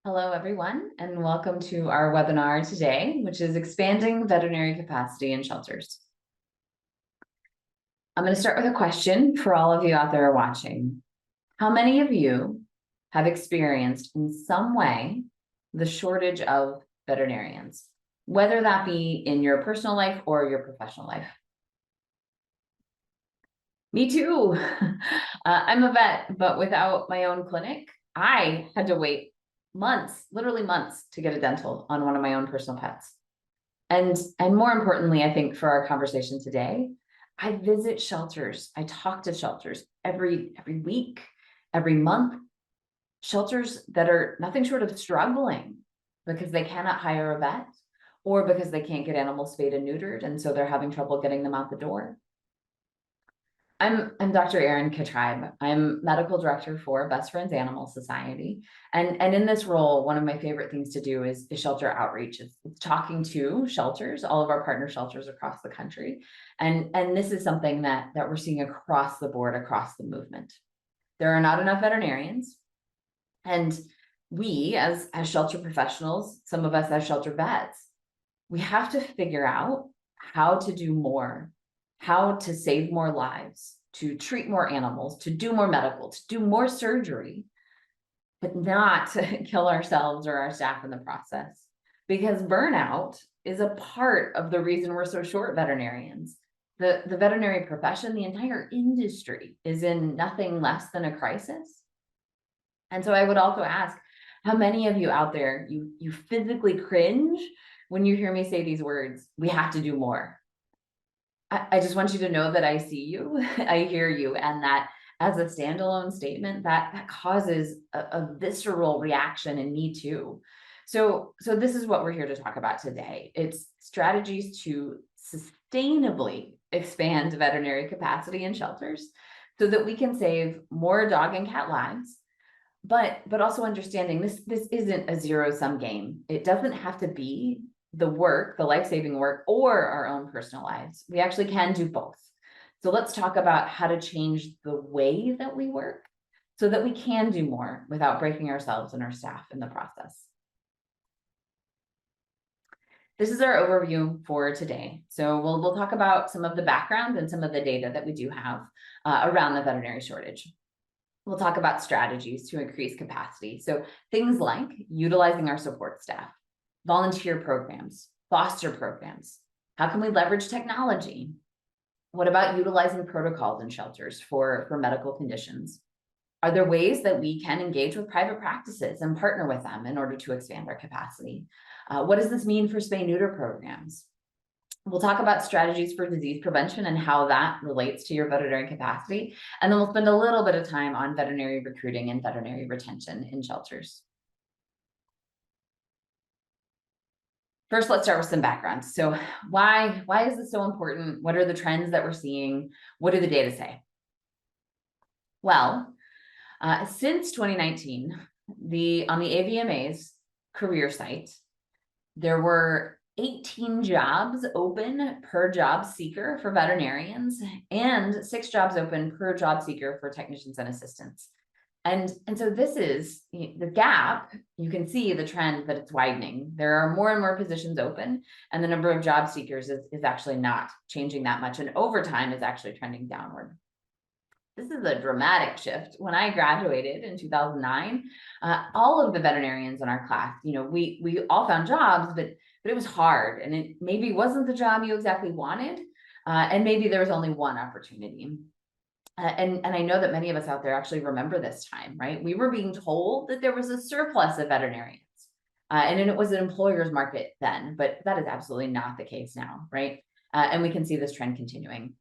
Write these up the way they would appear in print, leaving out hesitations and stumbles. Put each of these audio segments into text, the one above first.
Hello, everyone, and welcome to our webinar today, which is expanding veterinary capacity in shelters. I'm going to start with a question for all of you out there watching. How many of you have experienced in some way the shortage of veterinarians, whether that be in your personal life or your professional life? Me too. I'm a vet, but without my own clinic, I had to wait months, literally months, to get a dental on one of my own personal pets. And more importantly, I think for our conversation today, I visit shelters. I talk to shelters every week, every month, shelters that are nothing short of struggling because they cannot hire a vet or because they can't get animals spayed and neutered. And so they're having trouble getting them out the door. I'm Dr. Erin of I'm medical director for Best Friends Animal Society. And in this role, one of my favorite things to do is shelter outreach. It's talking to shelters, all of our partner shelters across the country. And this is something that we're seeing across the board, across the movement. There are not enough veterinarians. And we, as shelter professionals, some of us as shelter vets, we have to figure out how to do more, how to save more lives, to treat more animals, to do more medical, to do more surgery, but not to kill ourselves or our staff in the process. Because burnout is a part of the reason we're so short veterinarians. The veterinary profession, the entire industry, is in nothing less than a crisis. And so I would also ask, how many of you out there, you physically cringe when you hear me say these words? We have to do more. I just want you to know that I see you, I hear you, and that as a standalone statement, that causes a visceral reaction in me too. So this is what we're here to talk about today. It's strategies to sustainably expand veterinary capacity in shelters so that we can save more dog and cat lives, but also understanding this isn't a zero-sum game. It doesn't have to be the work, the life-saving work, or our own personal lives. We actually can do both. So let's talk about how to change the way that we work so that we can do more without breaking ourselves and our staff in the process. This is our overview for today. So we'll talk about some of the background and some of the data that we do have around the veterinary shortage. We'll talk about strategies to increase capacity. So things like utilizing our support staff, volunteer programs, foster programs. How can we leverage technology? What about utilizing protocols in shelters for medical conditions? Are there ways that we can engage with private practices and partner with them in order to expand our capacity? What does this mean for spay neuter programs? We'll talk about strategies for disease prevention and how that relates to your veterinary capacity. And then we'll spend a little bit of time on veterinary recruiting and veterinary retention in shelters. First, let's start with some background. So why is this so important? What are the trends that we're seeing? What do the data say? Well, since 2019, on the AVMA's career site, there were 18 jobs open per job seeker for veterinarians and 6 jobs open per job seeker for technicians and assistants. And so this is the gap. You can see the trend that it's widening. There are more and more positions open, and the number of job seekers is actually not changing that much. And overtime is actually trending downward. This is a dramatic shift. When I graduated in 2009, all of the veterinarians in our class, we all found jobs, but it was hard, and it maybe wasn't the job you exactly wanted, and maybe there was only one opportunity. And I know that many of us out there actually remember this time, right? We were being told that there was a surplus of veterinarians, and it was an employer's market then, but that is absolutely not the case now, right? And we can see this trend continuing.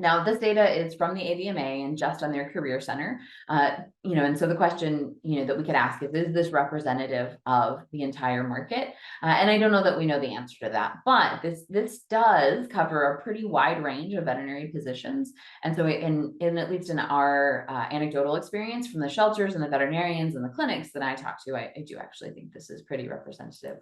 Now, this data is from the AVMA and just on their career center, and so the question, that we could ask is this representative of the entire market? And I don't know that we know the answer to that, but this does cover a pretty wide range of veterinary positions. And so in at least in our anecdotal experience from the shelters and the veterinarians and the clinics that I talk to, I do actually think this is pretty representative.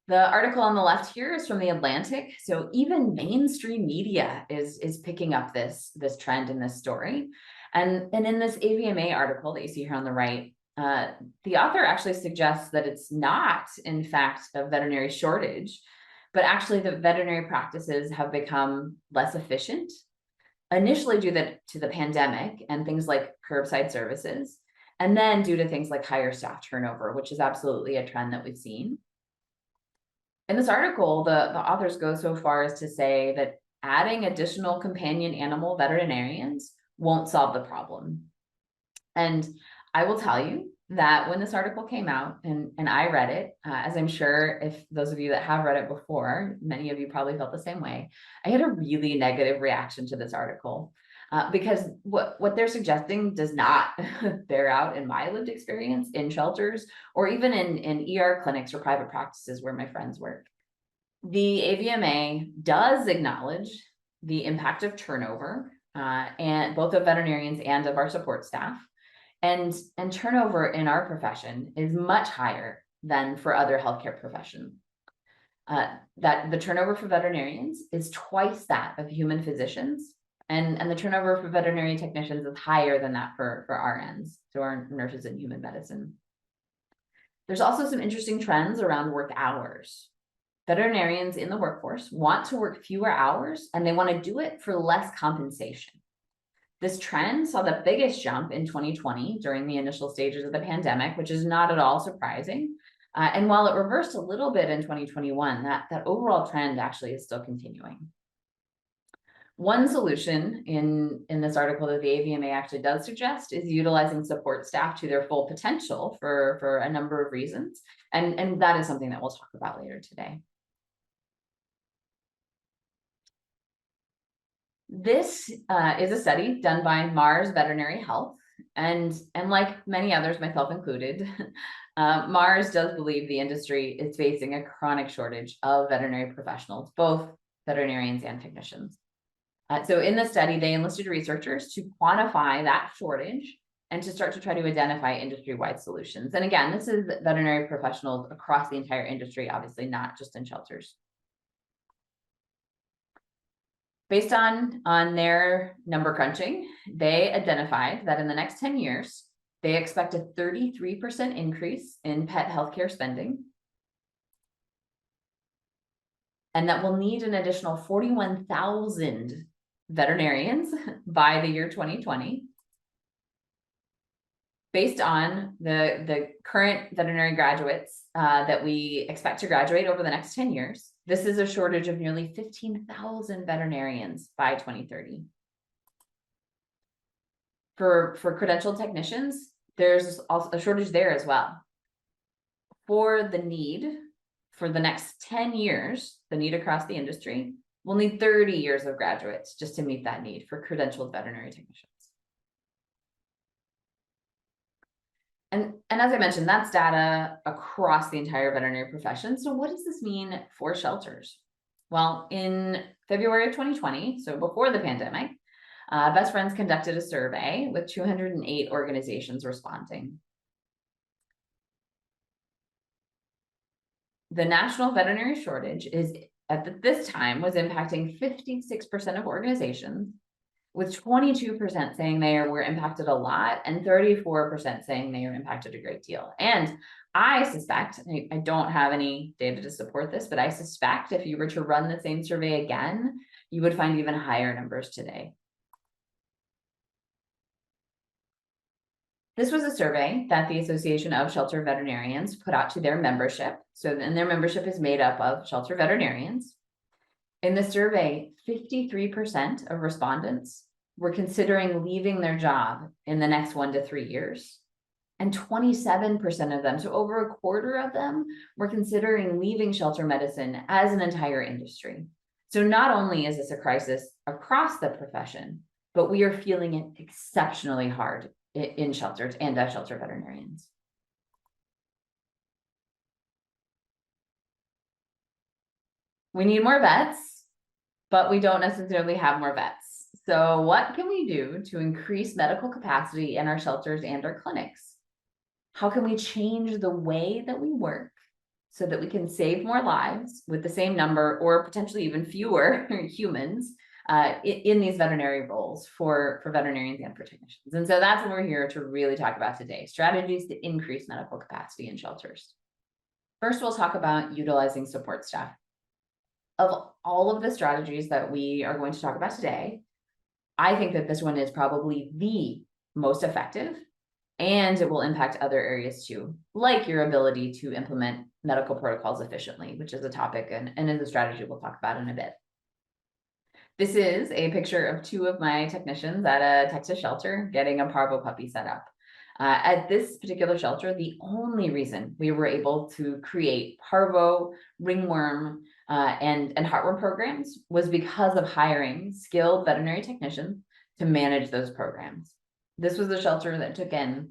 The article on the left here is from The Atlantic. So even mainstream media is picking up this trend in this story. And in this AVMA article that you see here on the right, The author actually suggests that it's not, in fact, a veterinary shortage, but actually the veterinary practices have become less efficient, initially due to the pandemic and things like curbside services, and then due to things like higher staff turnover, which is absolutely a trend that we've seen. In this article, the authors go so far as to say that adding additional companion animal veterinarians won't solve the problem. And I will tell you that when this article came out and I read it, as I'm sure if those of you that have read it before, many of you probably felt the same way, I had a really negative reaction to this article because what they're suggesting does not bear out in my lived experience in shelters or even in ER clinics or private practices where my friends work. The AVMA does acknowledge the impact of turnover and both of veterinarians and of our support staff. And turnover in our profession is much higher than for other healthcare professions. That the turnover for veterinarians is twice that of human physicians, and the turnover for veterinary technicians is higher than that for RNs, so our nurses in human medicine. There's also some interesting trends around work hours. Veterinarians in the workforce want to work fewer hours, and they want to do it for less compensation. This trend saw the biggest jump in 2020 during the initial stages of the pandemic, which is not at all surprising. And while it reversed a little bit in 2021, that overall trend actually is still continuing. One solution in this article that the AVMA actually does suggest is utilizing support staff to their full potential for a number of reasons. And that is something that we'll talk about later today. This is a study done by Mars Veterinary Health, and like many others, myself included, Mars does believe the industry is facing a chronic shortage of veterinary professionals, both veterinarians and technicians. So in the study, they enlisted researchers to quantify that shortage and to start to try to identify industry-wide solutions. And again, this is veterinary professionals across the entire industry, obviously not just in shelters. Based on their number crunching, they identified that in the next 10 years, they expect a 33% increase in pet healthcare spending, and that we'll need an additional 41,000 veterinarians by the year 2020. Based on the current veterinary graduates that we expect to graduate over the next 10 years, this is a shortage of nearly 15,000 veterinarians by 2030. For credentialed technicians, there's also a shortage there as well. For the need for the next 10 years, the need across the industry, we'll need 30 years of graduates just to meet that need for credentialed veterinary technicians. And as I mentioned, that's data across the entire veterinary profession. So what does this mean for shelters? Well, in February of 2020, so before the pandemic, Best Friends conducted a survey with 208 organizations responding. The national veterinary shortage is at this time was impacting 56% of organizations, with 22% saying they were impacted a lot and 34% saying they were impacted a great deal. And I suspect, I don't have any data to support this, but I suspect if you were to run the same survey again, you would find even higher numbers today. This was a survey that the Association of Shelter Veterinarians put out to their membership. And their membership is made up of shelter veterinarians. In the survey, 53% of respondents were considering leaving their job in the next 1 to 3 years. And 27% of them, so over a quarter of them, were considering leaving shelter medicine as an entire industry. So not only is this a crisis across the profession, but we are feeling it exceptionally hard in shelters and as shelter veterinarians. We need more vets, but we don't necessarily have more vets. So what can we do to increase medical capacity in our shelters and our clinics? How can we change the way that we work so that we can save more lives with the same number or potentially even fewer humans in these veterinary roles for veterinarians and for technicians. And so that's what we're here to really talk about today, strategies to increase medical capacity in shelters. First, we'll talk about utilizing support staff. Of all of the strategies that we are going to talk about today, I think that this one is probably the most effective, and it will impact other areas too, like your ability to implement medical protocols efficiently, which is a topic and is a strategy we'll talk about in a bit. This is a picture of two of my technicians at a Texas shelter getting a parvo puppy set up. At this particular shelter, the only reason we were able to create parvo, ringworm, and heartworm programs was because of hiring skilled veterinary technicians to manage those programs. This was a shelter that took in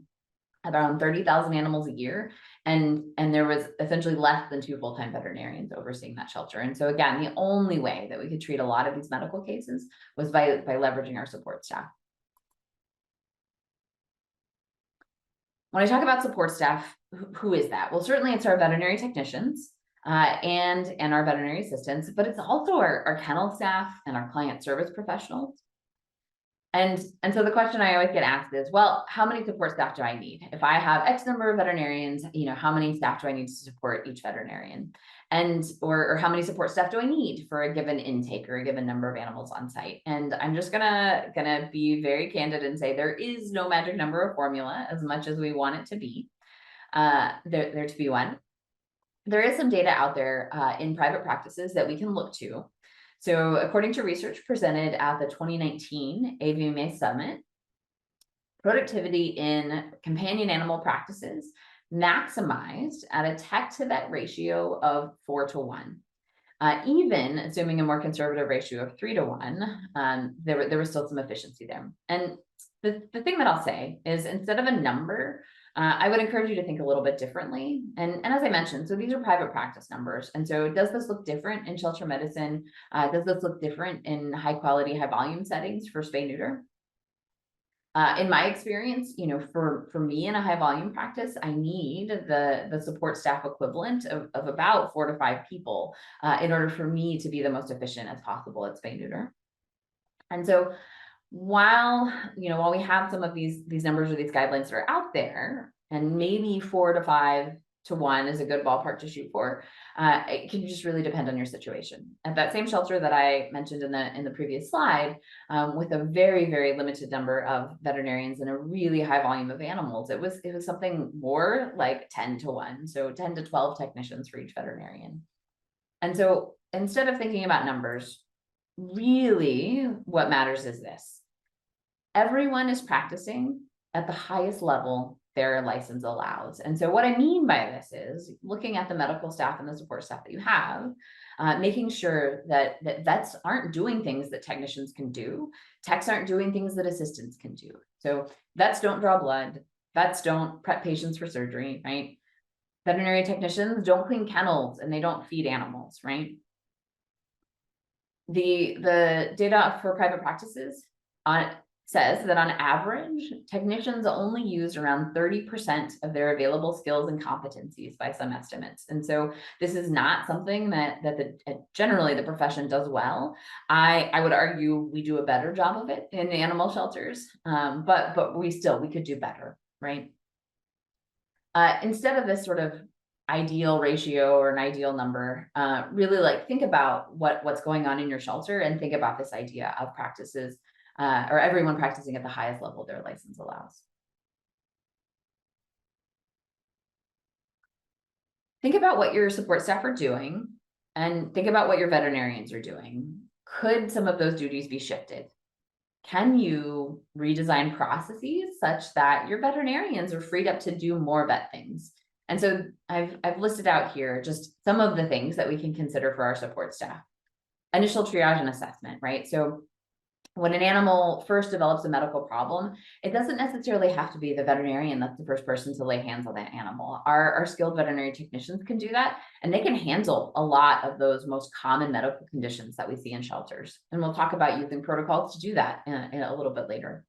around 30,000 animals a year, and there was essentially less than 2 full-time veterinarians overseeing that shelter. And so again, the only way that we could treat a lot of these medical cases was by leveraging our support staff. When I talk about support staff, who is that? Well, certainly it's our veterinary technicians and our veterinary assistants, but it's also our kennel staff and our client service professionals. And so the question I always get asked is, well, how many support staff do I need? If I have X number of veterinarians, how many staff do I need to support each veterinarian? And or how many support staff do I need for a given intake or a given number of animals on site? And I'm just gonna be very candid and say there is no magic number or formula, as much as we want it to be. There to be one. There is some data out there in private practices that we can look to. So according to research presented at the 2019 AVMA Summit, productivity in companion animal practices maximized at a tech to vet ratio of 4 to 1. Even assuming a more conservative ratio of 3 to 1, there was still some efficiency there. And the thing that I'll say is, instead of a number, I would encourage you to think a little bit differently. And as I mentioned, so these are private practice numbers. And so does this look different in shelter medicine? Does this look different in high quality, high volume settings for spay neuter? In my experience, for me in a high volume practice, I need the support staff equivalent of about 4 to 5 people in order for me to be the most efficient as possible at spay neuter. And so while we have some of these numbers or these guidelines that are out there, and maybe 4 to 5 to 1 is a good ballpark to shoot for, it can just really depend on your situation. At that same shelter that I mentioned in the previous slide, with a very, very limited number of veterinarians and a really high volume of animals, it was something more like 10 to 1, so 10 to 12 technicians for each veterinarian. And so instead of thinking about numbers, really what matters is this: everyone is practicing at the highest level their license allows. And so what I mean by this is looking at the medical staff and the support staff that you have, making sure that vets aren't doing things that technicians can do. Techs aren't doing things that assistants can do. So vets don't draw blood. Vets don't prep patients for surgery, right? Veterinary technicians don't clean kennels and they don't feed animals, right? The data for private practices says that on average, technicians only use around 30% of their available skills and competencies by some estimates. And so this is not something that generally the profession does well. I would argue we do a better job of it in animal shelters, but we could do better, right? Instead of this sort of ideal ratio or an ideal number, really think about what's going on in your shelter and think about this idea of practices or everyone practicing at the highest level their license allows. Think about what your support staff are doing and think about what your veterinarians are doing. Could some of those duties be shifted? Can you redesign processes such that your veterinarians are freed up to do more vet things? And so I've listed out here just some of the things that we can consider for our support staff. Initial triage and assessment, right? So when an animal first develops a medical problem, it doesn't necessarily have to be the veterinarian that's the first person to lay hands on that animal. Our skilled veterinary technicians can do that, and they can handle a lot of those most common medical conditions that we see in shelters. And we'll talk about using protocols to do that in a little bit later.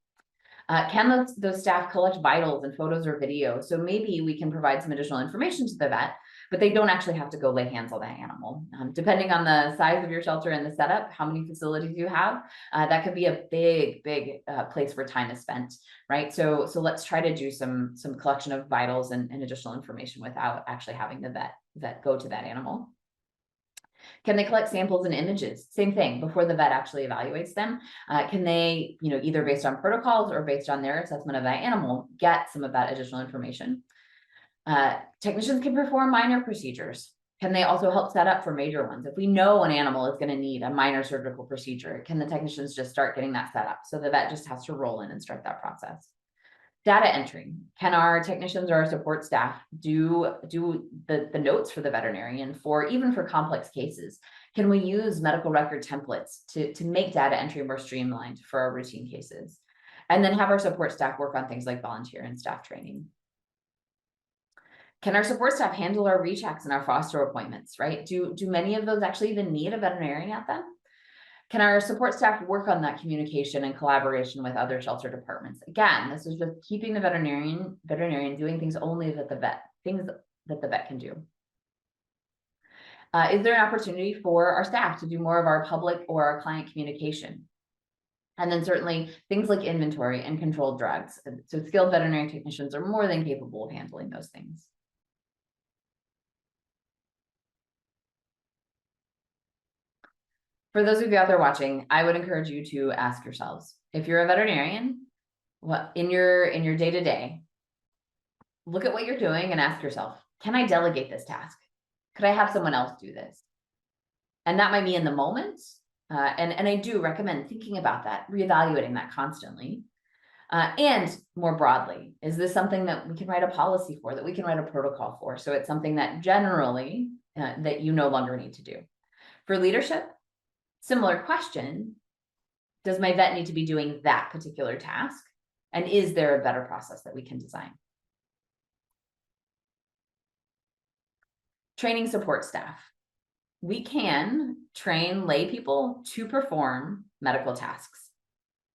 Can those staff collect vitals and photos or videos? So maybe we can provide some additional information to the vet, but they don't actually have to go lay hands on that animal. Depending on the size of your shelter and the setup, how many facilities you have, that could be a big place where time is spent, right? So let's try to do some collection of vitals and additional information without actually having the vet go to that animal. Can they collect samples and images? Same thing, before the vet actually evaluates them. Can they, either based on protocols or based on their assessment of that animal, get some of that additional information? Technicians can perform minor procedures. Can they also help set up for major ones? If we know an animal is going to need a minor surgical procedure, can the technicians just start getting that set up? So the vet just has to roll in and start that process. Data entry. Can our technicians or our support staff do the notes for the veterinarian even for complex cases? Can we use medical record templates to make data entry more streamlined for our routine cases? And then have our support staff work on things like volunteer and staff training. Can our support staff handle our rechecks and our foster appointments, right? Do many of those actually even need a veterinarian at them? Can our support staff work on that communication and collaboration with other shelter departments? Again, this is just keeping the veterinarian doing things only that the vet can do. Is there an opportunity for our staff to do more of our public or our client communication? And then certainly things like inventory and controlled drugs. So skilled veterinary technicians are more than capable of handling those things. For those of you out there watching, I would encourage you to ask yourselves, if you're a veterinarian, what in your day-to-day, look at what you're doing and ask yourself, can I delegate this task? Could I have someone else do this? And that might be in the moment. And I do recommend thinking about that, reevaluating that constantly. And more broadly, is this something that we can write a policy for, that we can write a protocol for? So it's something that generally that you no longer need to do. For leadership, similar question, does my vet need to be doing that particular task? And is there a better process that we can design? Training support staff. We can train lay people to perform medical tasks.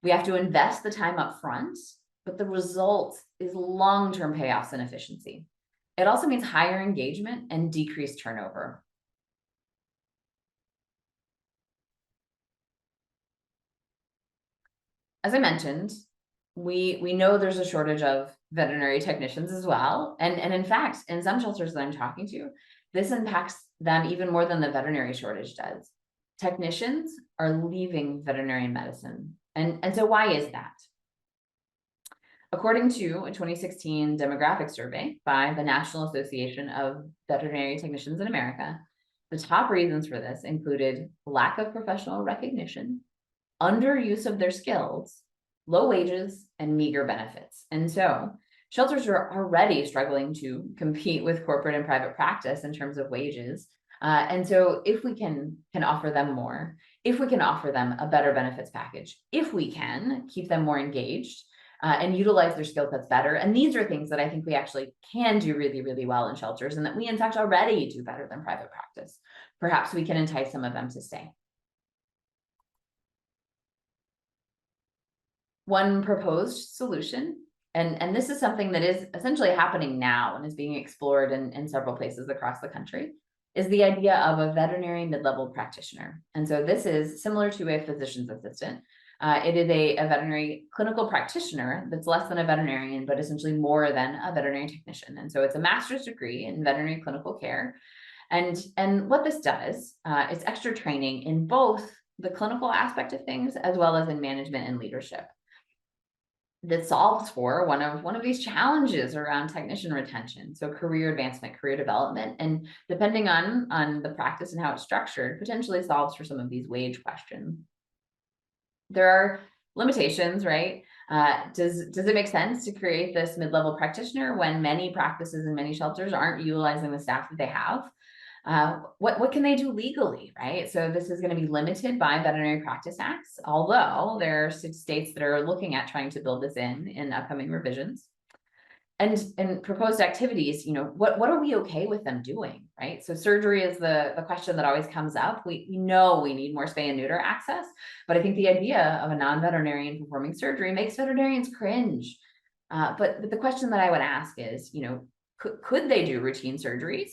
We have to invest the time up front, but the result is long-term payoffs and efficiency. It also means higher engagement and decreased turnover. As I mentioned, we know there's a shortage of veterinary technicians as well. And in fact, in some shelters that I'm talking to, this impacts them even more than the veterinary shortage does. Technicians are leaving veterinary medicine. And so why is that? According to a 2016 demographic survey by the National Association of Veterinary Technicians in America, the top reasons for this included lack of professional recognition, underuse of their skills, low wages, and meager benefits. And so shelters are already struggling to compete with corporate and private practice in terms of wages. And so if we can offer them more, if we can offer them a better benefits package, if we can keep them more engaged and utilize their skill sets better. And these are things that I think we actually can do really, really well in shelters, and that we in fact already do better than private practice. Perhaps we can entice some of them to stay. One proposed solution, and this is something that is essentially happening now and is being explored in several places across the country, is the idea of a veterinary mid-level practitioner. And so this is similar to a physician's assistant. It is a veterinary clinical practitioner that's less than a veterinarian, but essentially more than a veterinary technician. And so it's a master's degree in veterinary clinical care. And what this does is extra training in both the clinical aspect of things as well as in management and leadership. That solves for one of these challenges around technician retention. So career advancement, career development, and depending on the practice and how it's structured, potentially solves for some of these wage questions. There are limitations, right? Does it make sense to create this mid-level practitioner when many practices and many shelters aren't utilizing the staff that they have? What can they do legally, right? So this is going to be limited by veterinary practice acts, although there are 6 states that are looking at trying to build this in upcoming revisions. And proposed activities, what are we okay with them doing, right? So surgery is the question that always comes up. We know we need more spay and neuter access, but I think the idea of a non-veterinarian performing surgery makes veterinarians cringe. But the question that I would ask is, could they do routine surgeries?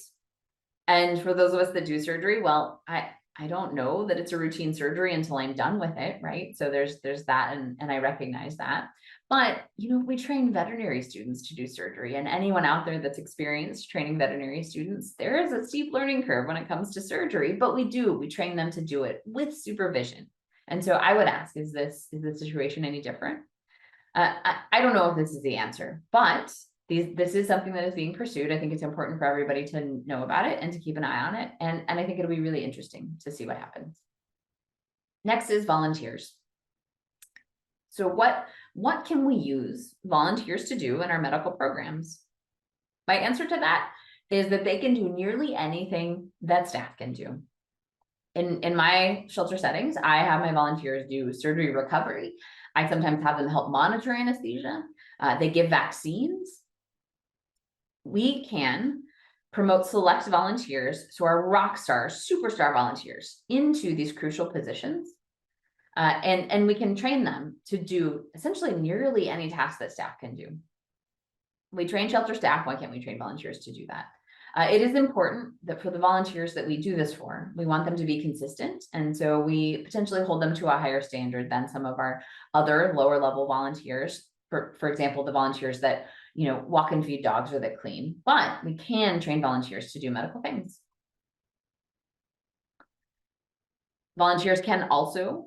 And for those of us that do surgery, well, I don't know that it's a routine surgery until I'm done with it, right? So there's that, and I recognize that. But, we train veterinary students to do surgery, and anyone out there that's experienced training veterinary students, there is a steep learning curve when it comes to surgery, but we train them to do it with supervision. And so I would ask, is the situation any different? I don't know if this is the answer, but this is something that is being pursued. I think it's important for everybody to know about it and to keep an eye on it. And I think it'll be really interesting to see what happens. Next is volunteers. So what can we use volunteers to do in our medical programs? My answer to that is that they can do nearly anything that staff can do. In my shelter settings, I have my volunteers do surgery recovery. I sometimes have them help monitor anesthesia. They give vaccines. We can promote select volunteers, so our rock stars, superstar volunteers, into these crucial positions. And we can train them to do essentially nearly any task that staff can do. We train shelter staff, why can't we train volunteers to do that? It is important that for the volunteers that we do this for, we want them to be consistent. And so we potentially hold them to a higher standard than some of our other lower level volunteers. For example, the volunteers that, walk and feed dogs or that clean, but we can train volunteers to do medical things. Volunteers can also,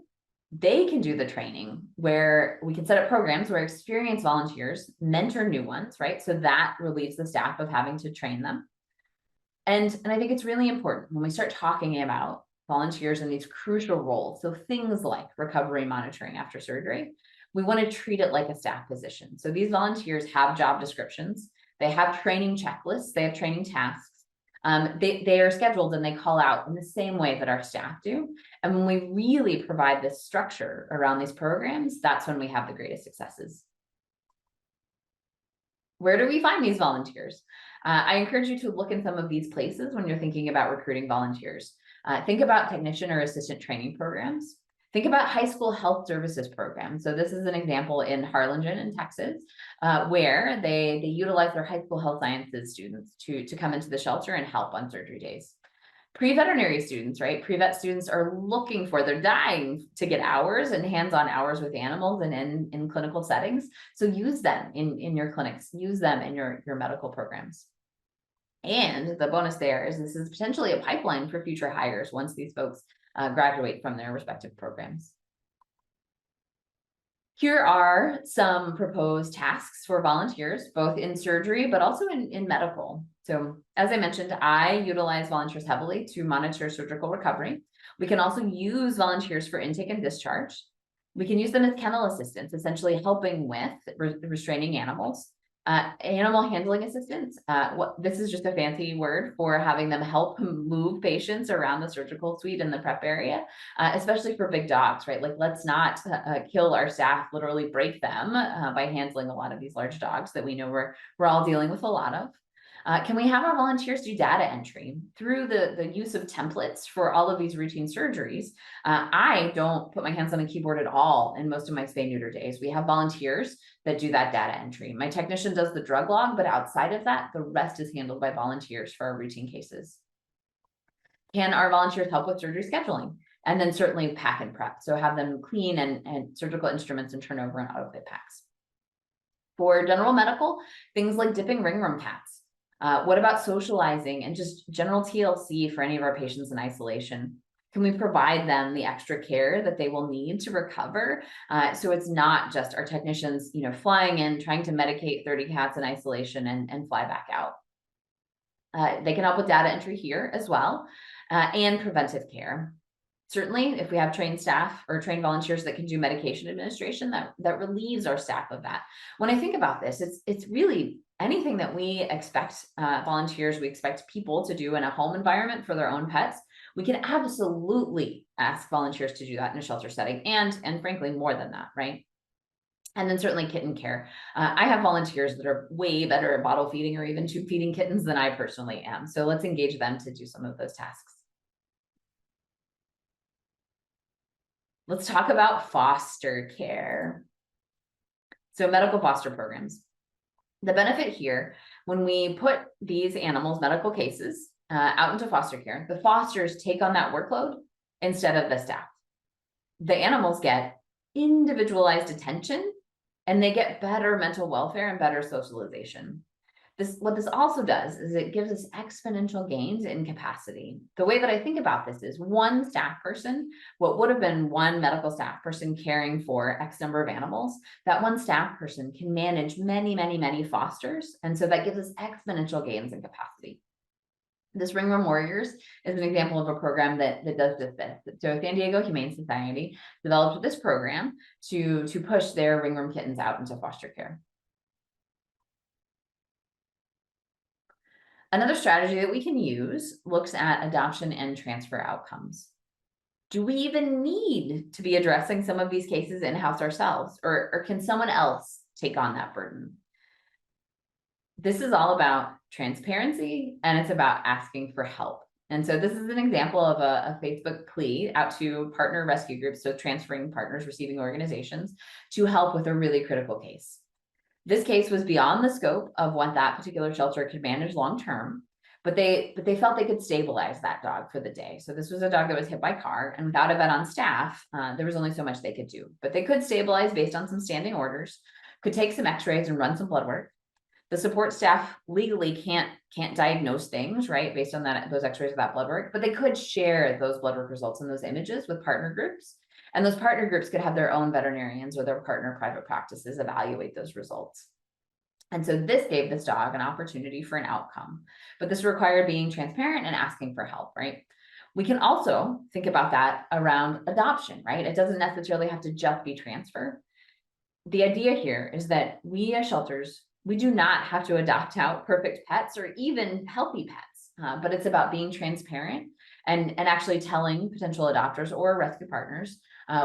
they can do the training where we can set up programs where experienced volunteers mentor new ones, right? So that relieves the staff of having to train them. And I think it's really important when we start talking about volunteers in these crucial roles. So things like recovery monitoring after surgery, we want to treat it like a staff position. So these volunteers have job descriptions, they have training checklists, they have training tasks. They are scheduled and they call out in the same way that our staff do. And when we really provide this structure around these programs, that's when we have the greatest successes. Where do we find these volunteers? I encourage you to look in some of these places when you're thinking about recruiting volunteers. Think about technician or assistant training programs. Think about high school health services programs. So this is an example in Harlingen in Texas, where they utilize their high school health sciences students to come into the shelter and help on surgery days. Pre-veterinary students, right? Pre-vet students are they're dying to get hours and hands-on hours with animals and in clinical settings. So use them in your clinics, use them in your medical programs. And the bonus there is this is potentially a pipeline for future hires once these folks graduate from their respective programs. Here are some proposed tasks for volunteers, both in surgery, but also in medical. So as I mentioned, I utilize volunteers heavily to monitor surgical recovery. We can also use volunteers for intake and discharge. We can use them as kennel assistants, essentially helping with restraining animals. Animal handling assistants. This is just a fancy word for having them help move patients around the surgical suite in the prep area, especially for big dogs, right? Like, let's not kill our staff, literally break them by handling a lot of these large dogs that we know we're all dealing with a lot of. Can we have our volunteers do data entry through the use of templates for all of these routine surgeries? I don't put my hands on a keyboard at all in most of my spay neuter days. We have volunteers that do that data entry. My technician does the drug log, but outside of that, the rest is handled by volunteers for our routine cases. Can our volunteers help with surgery scheduling? And then certainly pack and prep. So have them clean and surgical instruments and turn over and autoclave packs. For general medical, things like dipping ring worm pads. What about socializing and just general TLC for any of our patients in isolation? Can we provide them the extra care that they will need to recover? So it's not just our technicians, flying in, trying to medicate 30 cats in isolation and fly back out. They can help with data entry here as well, and preventive care. Certainly, if we have trained staff or trained volunteers that can do medication administration, that relieves our staff of that. When I think about this, it's really anything that we expect volunteers, we expect people to do in a home environment for their own pets. We can absolutely ask volunteers to do that in a shelter setting, and frankly, more than that, right? And then certainly kitten care. I have volunteers that are way better at bottle feeding or even tube feeding kittens than I personally am. So let's engage them to do some of those tasks. Let's talk about foster care. So medical foster programs. The benefit here, when we put these animals, medical cases, out into foster care, the fosters take on that workload instead of the staff. The animals get individualized attention and they get better mental welfare and better socialization. What this also does is it gives us exponential gains in capacity. The way that I think about this is one staff person, what would have been one medical staff person caring for X number of animals, that one staff person can manage many, many, many fosters. And so that gives us exponential gains in capacity. This Ringworm Warriors is an example of a program that does just this. So San Diego Humane Society developed this program to push their ringworm kittens out into foster care. Another strategy that we can use looks at adoption and transfer outcomes. Do we even need to be addressing some of these cases in-house ourselves, or can someone else take on that burden? This is all about transparency, and it's about asking for help. And so this is an example of a Facebook plea out to partner rescue groups, so transferring partners, receiving organizations, to help with a really critical case. This case was beyond the scope of what that particular shelter could manage long-term, but they felt they could stabilize that dog for the day. So this was a dog that was hit by a car, and without a vet on staff, there was only so much they could do. But they could stabilize based on some standing orders, could take some x-rays and run some blood work. The support staff legally can't diagnose things, right, based on those x-rays or that blood work, but they could share those blood work results and those images with partner groups. And those partner groups could have their own veterinarians or their partner private practices evaluate those results. And so this gave this dog an opportunity for an outcome, but this required being transparent and asking for help, right? We can also think about that around adoption, right? It doesn't necessarily have to just be transfer. The idea here is that we as shelters, we do not have to adopt out perfect pets or even healthy pets, but it's about being transparent and actually telling potential adopters or rescue partners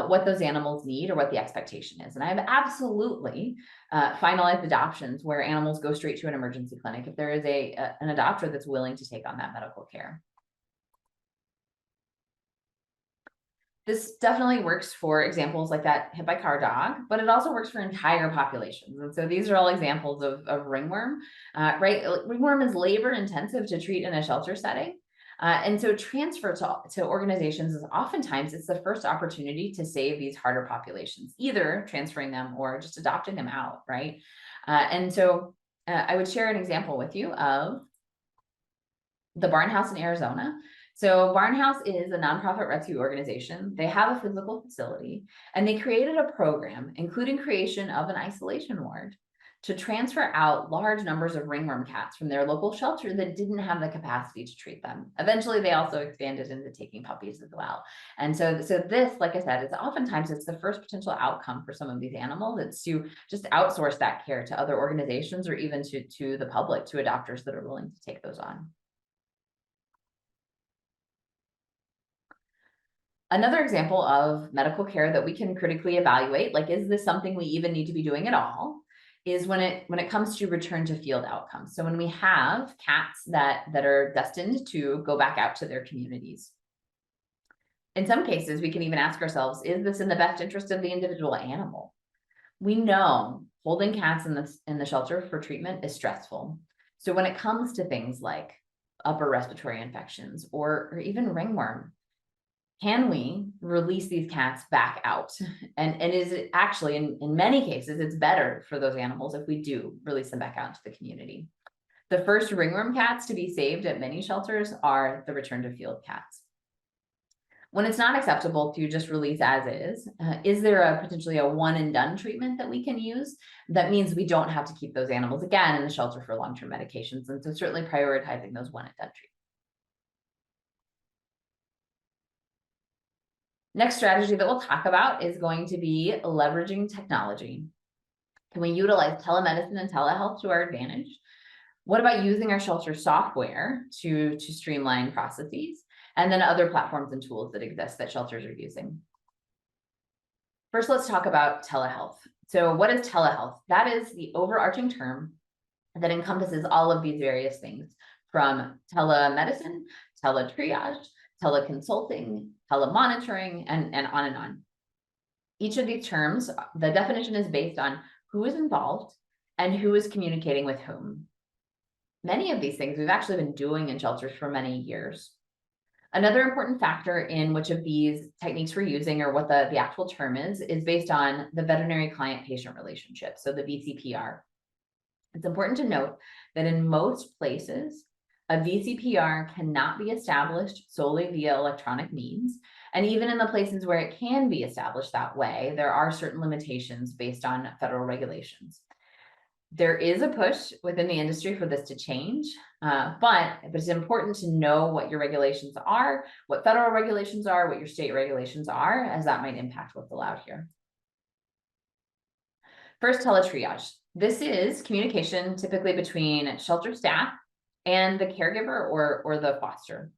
what those animals need or what the expectation is. And I have absolutely finalized adoptions where animals go straight to an emergency clinic if there is an adopter that's willing to take on that medical care. This definitely works for examples like that hit by car dog, but it also works for entire populations. And so these are all examples of ringworm, right? Ringworm is labor intensive to treat in a shelter setting. And so transfer to organizations is oftentimes it's the first opportunity to save these harder populations, either transferring them or just adopting them out, right? And so I would share an example with you of the Barn House in Arizona. So Barn House is a nonprofit rescue organization. They have a physical facility, and they created a program, including creation of an isolation ward, to transfer out large numbers of ringworm cats from their local shelter that didn't have the capacity to treat them. Eventually, they also expanded into taking puppies as well. And so this, like I said, it's the first potential outcome for some of these animals. It's to just outsource that care to other organizations or even to the public, to adopters that are willing to take those on. Another example of medical care that we can critically evaluate, like, is this something we even need to be doing at all, is when it comes to return to field outcomes. So when we have cats that are destined to go back out to their communities. In some cases, we can even ask ourselves, is this in the best interest of the individual animal? We know holding cats in the shelter for treatment is stressful. So when it comes to things like upper respiratory infections or even ringworm, can we release these cats back out? And is it actually, in many cases, it's better for those animals if we do release them back out into the community. The first ringworm cats to be saved at many shelters are the return to field cats. When it's not acceptable to just release as is there potentially a one and done treatment that we can use? That means we don't have to keep those animals again in the shelter for long-term medications. And so certainly prioritizing those one and done treatments. Next strategy that we'll talk about is going to be leveraging technology. Can we utilize telemedicine and telehealth to our advantage? What about using our shelter software to streamline processes? And then other platforms and tools that exist that shelters are using. First, let's talk about telehealth. So what is telehealth? That is the overarching term that encompasses all of these various things, from telemedicine, teletriage, teleconsulting, telemonitoring, and on and on. Each of these terms, the definition is based on who is involved and who is communicating with whom. Many of these things we've actually been doing in shelters for many years. Another important factor in which of these techniques we're using, or what the actual term is based on the veterinary client-patient relationship, so the VCPR. It's important to note that in most places, a VCPR cannot be established solely via electronic means. And even in the places where it can be established that way, there are certain limitations based on federal regulations. There is a push within the industry for this to change, but it's important to know what your regulations are, what federal regulations are, what your state regulations are, as that might impact what's allowed here. First, teletriage. This is communication typically between shelter staff and the caregiver or the foster.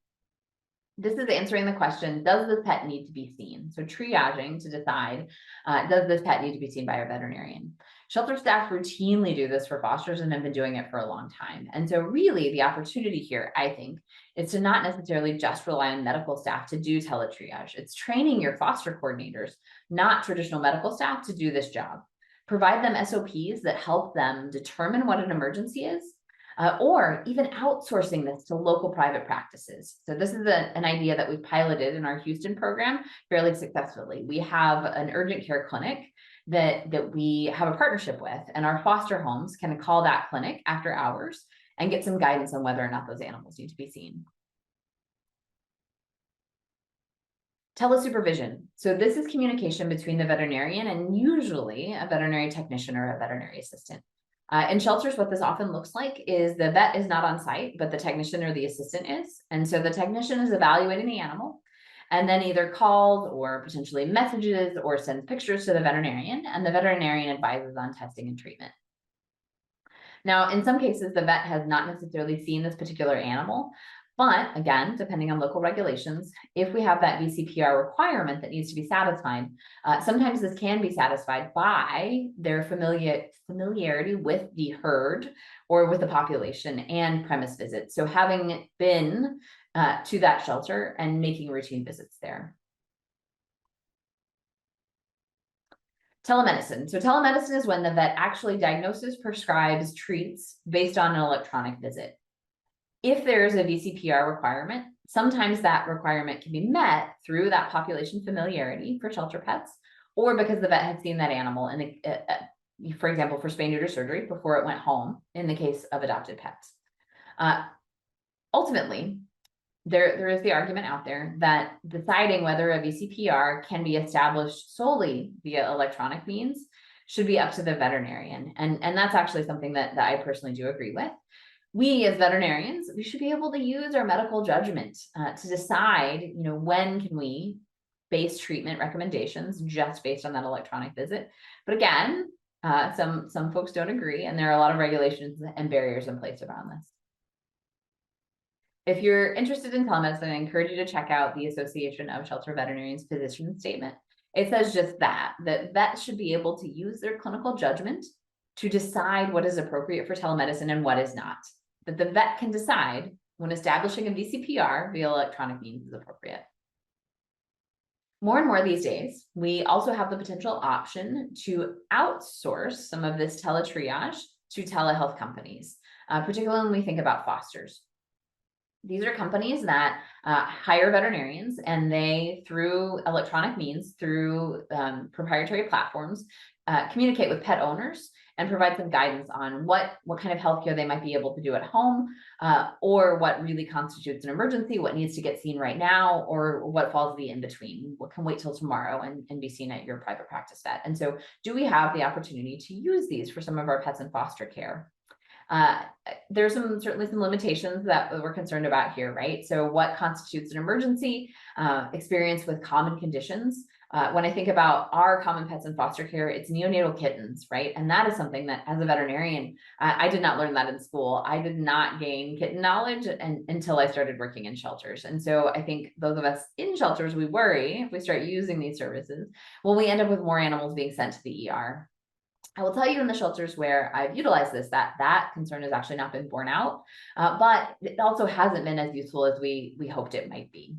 This is answering the question, does this pet need to be seen? So triaging to decide, does this pet need to be seen by a veterinarian? Shelter staff routinely do this for fosters and have been doing it for a long time. And so really the opportunity here, I think, is to not necessarily just rely on medical staff to do teletriage. It's training your foster coordinators, not traditional medical staff, to do this job. Provide them SOPs that help them determine what an emergency is, or even outsourcing this to local private practices. So this is an idea that we've piloted in our Houston program fairly successfully. We have an urgent care clinic that we have a partnership with, and our foster homes can call that clinic after hours and get some guidance on whether or not those animals need to be seen. Telesupervision. So this is communication between the veterinarian and usually a veterinary technician or a veterinary assistant. In shelters, what this often looks like is the vet is not on site, but the technician or the assistant is. And so the technician is evaluating the animal and then either calls or potentially messages or sends pictures to the veterinarian, and the veterinarian advises on testing and treatment. Now, in some cases, the vet has not necessarily seen this particular animal, but again, depending on local regulations, if we have that VCPR requirement that needs to be satisfied, sometimes this can be satisfied by their familiarity with the herd or with the population and premise visits. So having been to that shelter and making routine visits there. Telemedicine. So telemedicine is when the vet actually diagnoses, prescribes, treats based on an electronic visit. If there's a VCPR requirement, sometimes that requirement can be met through that population familiarity for shelter pets, or because the vet had seen that animal in for example, for spay neuter surgery before it went home in the case of adopted pets. Ultimately, there is the argument out there that deciding whether a VCPR can be established solely via electronic means should be up to the veterinarian. And that's actually something that I personally do agree with. We as veterinarians, we should be able to use our medical judgment to decide, when can we base treatment recommendations just based on that electronic visit. But again, some folks don't agree, and there are a lot of regulations and barriers in place around this. If you're interested in telemedicine, I encourage you to check out the Association of Shelter Veterinarians position statement. It says just that vets should be able to use their clinical judgment to decide what is appropriate for telemedicine and what is not. That the vet can decide when establishing a VCPR via electronic means is appropriate. More and more these days, we also have the potential option to outsource some of this teletriage to telehealth companies, particularly when we think about fosters. These are companies that hire veterinarians, and they, through electronic means, through proprietary platforms, communicate with pet owners and provide some guidance on what kind of healthcare they might be able to do at home, or what really constitutes an emergency, what needs to get seen right now, or what falls the in-between, what can wait till tomorrow and be seen at your private practice vet. And so do we have the opportunity to use these for some of our pets in foster care? There's certainly some limitations that we're concerned about here, right? So what constitutes an emergency, experience with common conditions. When I think about our common pets in foster care, it's neonatal kittens, right? And that is something that as a veterinarian, I did not learn that in school. I did not gain kitten knowledge until I started working in shelters. And so I think those of us in shelters, we worry if we start using these services, will we end up with more animals being sent to the ER? I will tell you in the shelters where I've utilized this, that concern has actually not been borne out, but it also hasn't been as useful as we hoped it might be.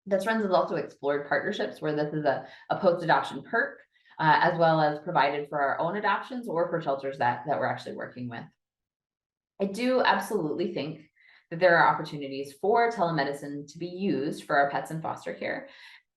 Best Friends has also explored partnerships where this is a post-adoption perk, as well as provided for our own adoptions or for shelters that we're actually working with. I do absolutely think that there are opportunities for telemedicine to be used for our pets in foster care.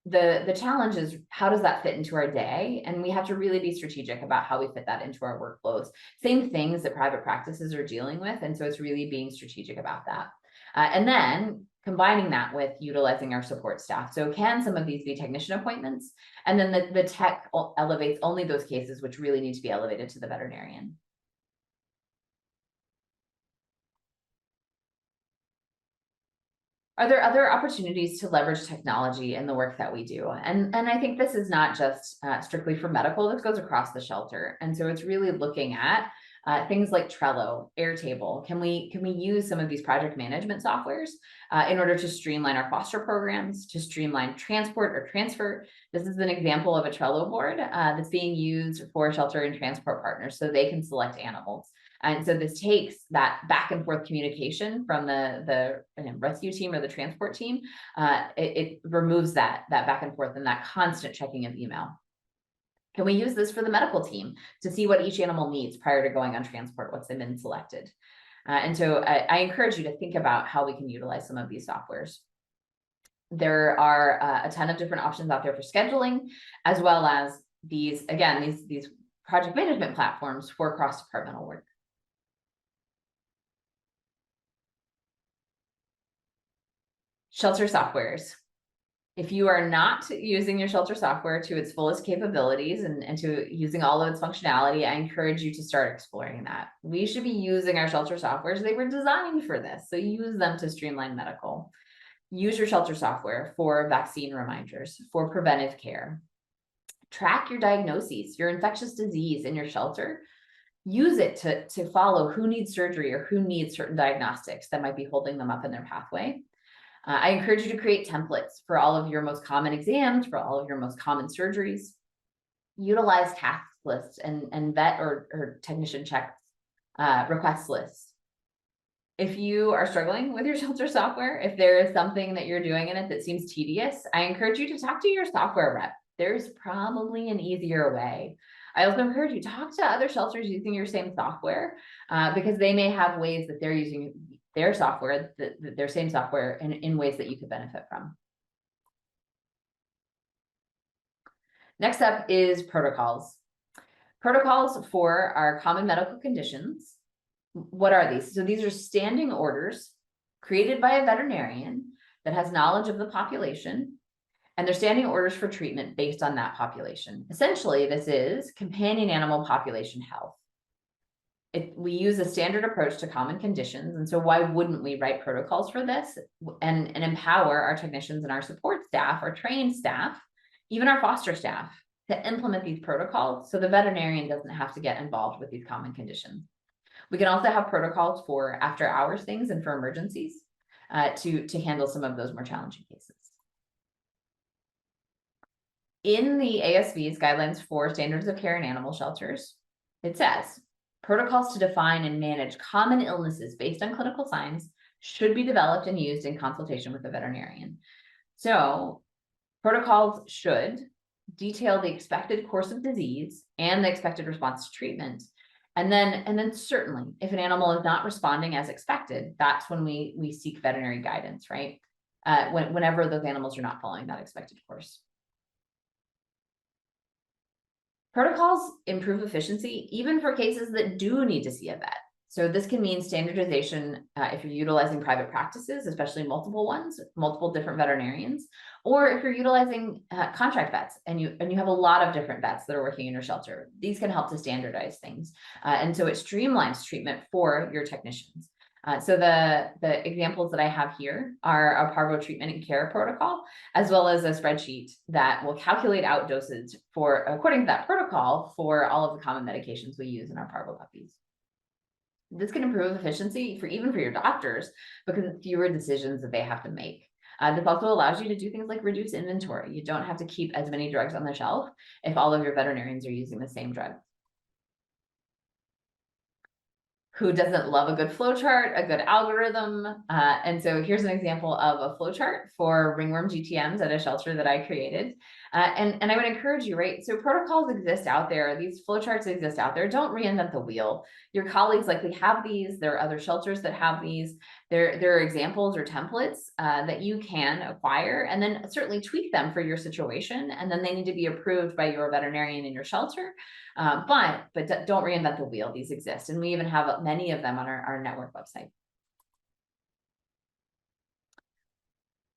The challenge is, how does that fit into our day? And we have to really be strategic about how we fit that into our workflows. Same things that private practices are dealing with. And so it's really being strategic about that. And then combining that with utilizing our support staff. So can some of these be technician appointments? And then the tech elevates only those cases which really need to be elevated to the veterinarian. Are there other opportunities to leverage technology in the work that we do? And I think this is not just strictly for medical, this goes across the shelter. And so it's really looking at things like Trello, Airtable. Can we use some of these project management softwares in order to streamline our foster programs, to streamline transport or transfer? This is an example of a Trello board that's being used for shelter and transport partners so they can select animals. And so this takes that back and forth communication from the rescue team or the transport team. It removes that back and forth and that constant checking of email. Can we use this for the medical team to see what each animal needs prior to going on transport, what's been selected? And so I encourage you to think about how we can utilize some of these softwares. There are a ton of different options out there for scheduling, as well as these project management platforms for cross-departmental work. Shelter softwares. If you are not using your shelter software to its fullest capabilities and to using all of its functionality, I encourage you to start exploring that. We should be using our shelter softwares. They were designed for this, so use them to streamline medical. Use your shelter software for vaccine reminders, for preventive care. Track your diagnoses, your infectious disease in your shelter. Use it to follow who needs surgery or who needs certain diagnostics that might be holding them up in their pathway. I encourage you to create templates for all of your most common exams, for all of your most common surgeries. Utilize task lists and vet or technician checks, request lists. If you are struggling with your shelter software, if there is something that you're doing in it that seems tedious, I encourage you to talk to your software rep. There's probably an easier way. I also encourage you to talk to other shelters using your same software because they may have ways that they're using their software, their same software in ways that you could benefit from. Next up is protocols. Protocols for our common medical conditions. What are these? So these are standing orders created by a veterinarian that has knowledge of the population, and they're standing orders for treatment based on that population. Essentially, this is companion animal population health. We use a standard approach to common conditions. And so why wouldn't we write protocols for this and empower our technicians and our support staff, our trained staff, even our foster staff, to implement these protocols so the veterinarian doesn't have to get involved with these common conditions. We can also have protocols for after hours things and for emergencies to handle some of those more challenging cases. In the ASV's guidelines for standards of care in animal shelters, it says, protocols to define and manage common illnesses based on clinical signs should be developed and used in consultation with the veterinarian. So protocols should detail the expected course of disease and the expected response to treatment. And then certainly if an animal is not responding as expected, that's when we seek veterinary guidance, right? Whenever those animals are not following that expected course. Protocols improve efficiency, even for cases that do need to see a vet. So this can mean standardization if you're utilizing private practices, especially multiple ones, multiple different veterinarians, or if you're utilizing contract vets and you have a lot of different vets that are working in your shelter. These can help to standardize things. And so it streamlines treatment for your technicians. So the examples that I have here are a parvo treatment and care protocol, as well as a spreadsheet that will calculate out doses for, according to that protocol, for all of the common medications we use in our parvo puppies. This can improve efficiency even for your doctors because it's fewer decisions that they have to make. This also allows you to do things like reduce inventory. You don't have to keep as many drugs on the shelf if all of your veterinarians are using the same drug. Who doesn't love a good flow chart, a good algorithm? And so here's an example of a flow chart for ringworm GTMs at a shelter that I created. And I would encourage you, right? So protocols exist out there. These flow charts exist out there. Don't reinvent the wheel. Your colleagues likely have these. There are other shelters that have these. There are examples or templates that you can acquire and then certainly tweak them for your situation. And then they need to be approved by your veterinarian in your shelter. But don't reinvent the wheel. These exist. And we even have many of them on our network website.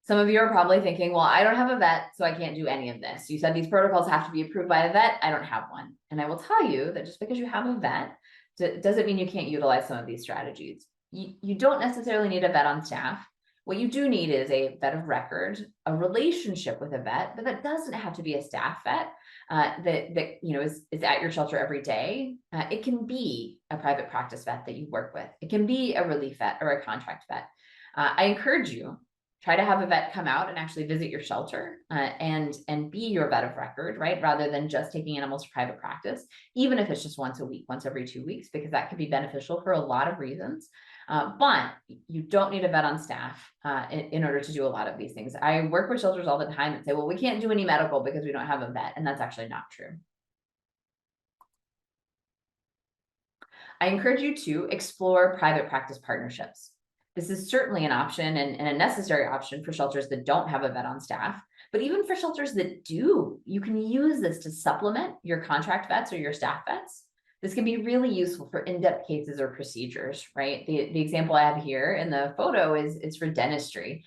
Some of you are probably thinking, well, I don't have a vet, so I can't do any of this. You said these protocols have to be approved by a vet. I don't have one. And I will tell you that just because you have a vet doesn't mean you can't utilize some of these strategies. You don't necessarily need a vet on staff. What you do need is a vet of record, a relationship with a vet, but that doesn't have to be a staff vet that is at your shelter every day. It can be a private practice vet that you work with. It can be a relief vet or a contract vet. I encourage you, try to have a vet come out and actually visit your shelter and be your vet of record, right? Rather than just taking animals to private practice, even if it's just once a week, once every 2 weeks, because that could be beneficial for a lot of reasons. But you don't need a vet on staff in order to do a lot of these things. I work with shelters all the time and say, well, we can't do any medical because we don't have a vet. And that's actually not true. I encourage you to explore private practice partnerships. This is certainly an option and a necessary option for shelters that don't have a vet on staff. But even for shelters that do, you can use this to supplement your contract vets or your staff vets. This can be really useful for in-depth cases or procedures, right? The example I have here in the photo is for dentistry.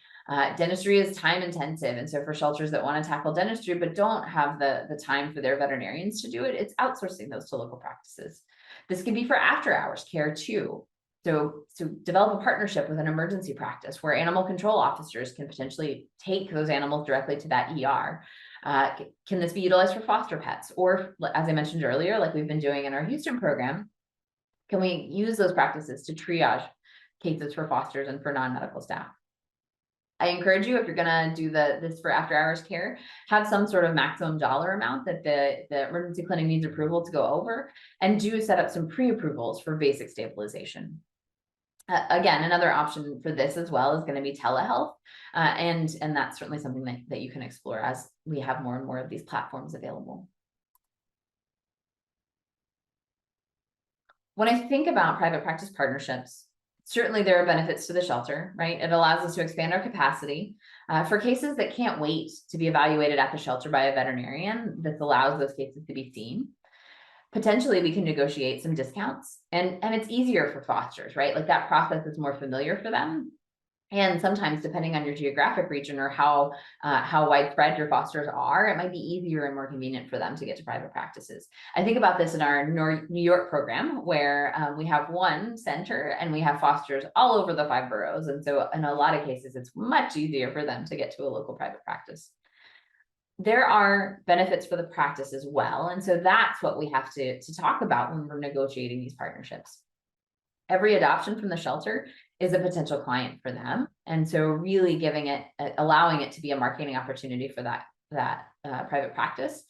Dentistry is time intensive. And so for shelters that want to tackle dentistry, but don't have the time for their veterinarians to do it, it's outsourcing those to local practices. This can be for after hours care too. So develop a partnership with an emergency practice where animal control officers can potentially take those animals directly to that ER. Can this be utilized for foster pets? Or as I mentioned earlier, like we've been doing in our Houston program, can we use those practices to triage cases for fosters and for non-medical staff? I encourage you, if you're going to do this for after hours care, have some sort of maximum dollar amount that the emergency clinic needs approval to go over, and do set up some pre-approvals for basic stabilization. Again, another option for this as well is going to be telehealth. And that's certainly something that you can explore as we have more and more of these platforms available. When I think about private practice partnerships, certainly there are benefits to the shelter, right? It allows us to expand our capacity for cases that can't wait to be evaluated at the shelter by a veterinarian. This allows those cases to be seen. Potentially we can negotiate some discounts, and it's easier for fosters, right? Like that process is more familiar for them. And sometimes, depending on your geographic region or how widespread your fosters are, it might be easier and more convenient for them to get to private practices. I think about this in our New York program, where we have one center and we have fosters all over the 5 boroughs. And so in a lot of cases, it's much easier for them to get to a local private practice. There are benefits for the practice as well. And so that's what we have to talk about when we're negotiating these partnerships. Every adoption from the shelter is a potential client for them. And so really allowing it to be a marketing opportunity for that private practice.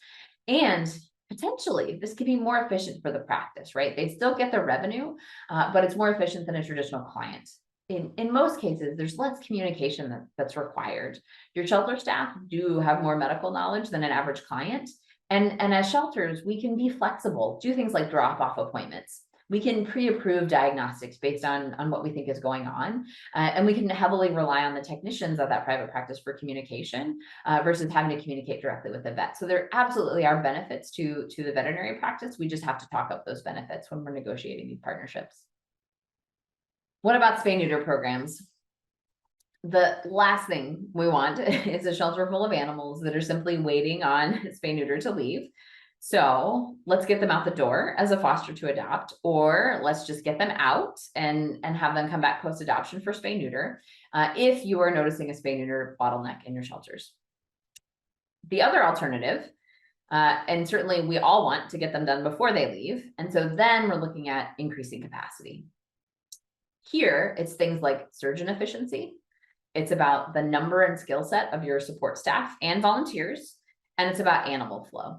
And potentially this could be more efficient for the practice, right? They still get the revenue, but it's more efficient than a traditional client. In most cases, there's less communication that's required. Your shelter staff do have more medical knowledge than an average client. And as shelters, we can be flexible, do things like drop-off appointments. We can pre-approve diagnostics based on what we think is going on. And we can heavily rely on the technicians of that private practice for communication versus having to communicate directly with the vet. So there absolutely are benefits to the veterinary practice. We just have to talk up those benefits when we're negotiating these partnerships. What about spay neuter programs? The last thing we want is a shelter full of animals that are simply waiting on spay neuter to leave. So let's get them out the door as a foster to adopt, or let's just get them out and have them come back post-adoption for spay neuter if you are noticing a spay neuter bottleneck in your shelters. The other alternative, and certainly we all want to get them done before they leave, and so then we're looking at increasing capacity. Here, it's things like surgeon efficiency. It's about the number and skill set of your support staff and volunteers, and it's about animal flow.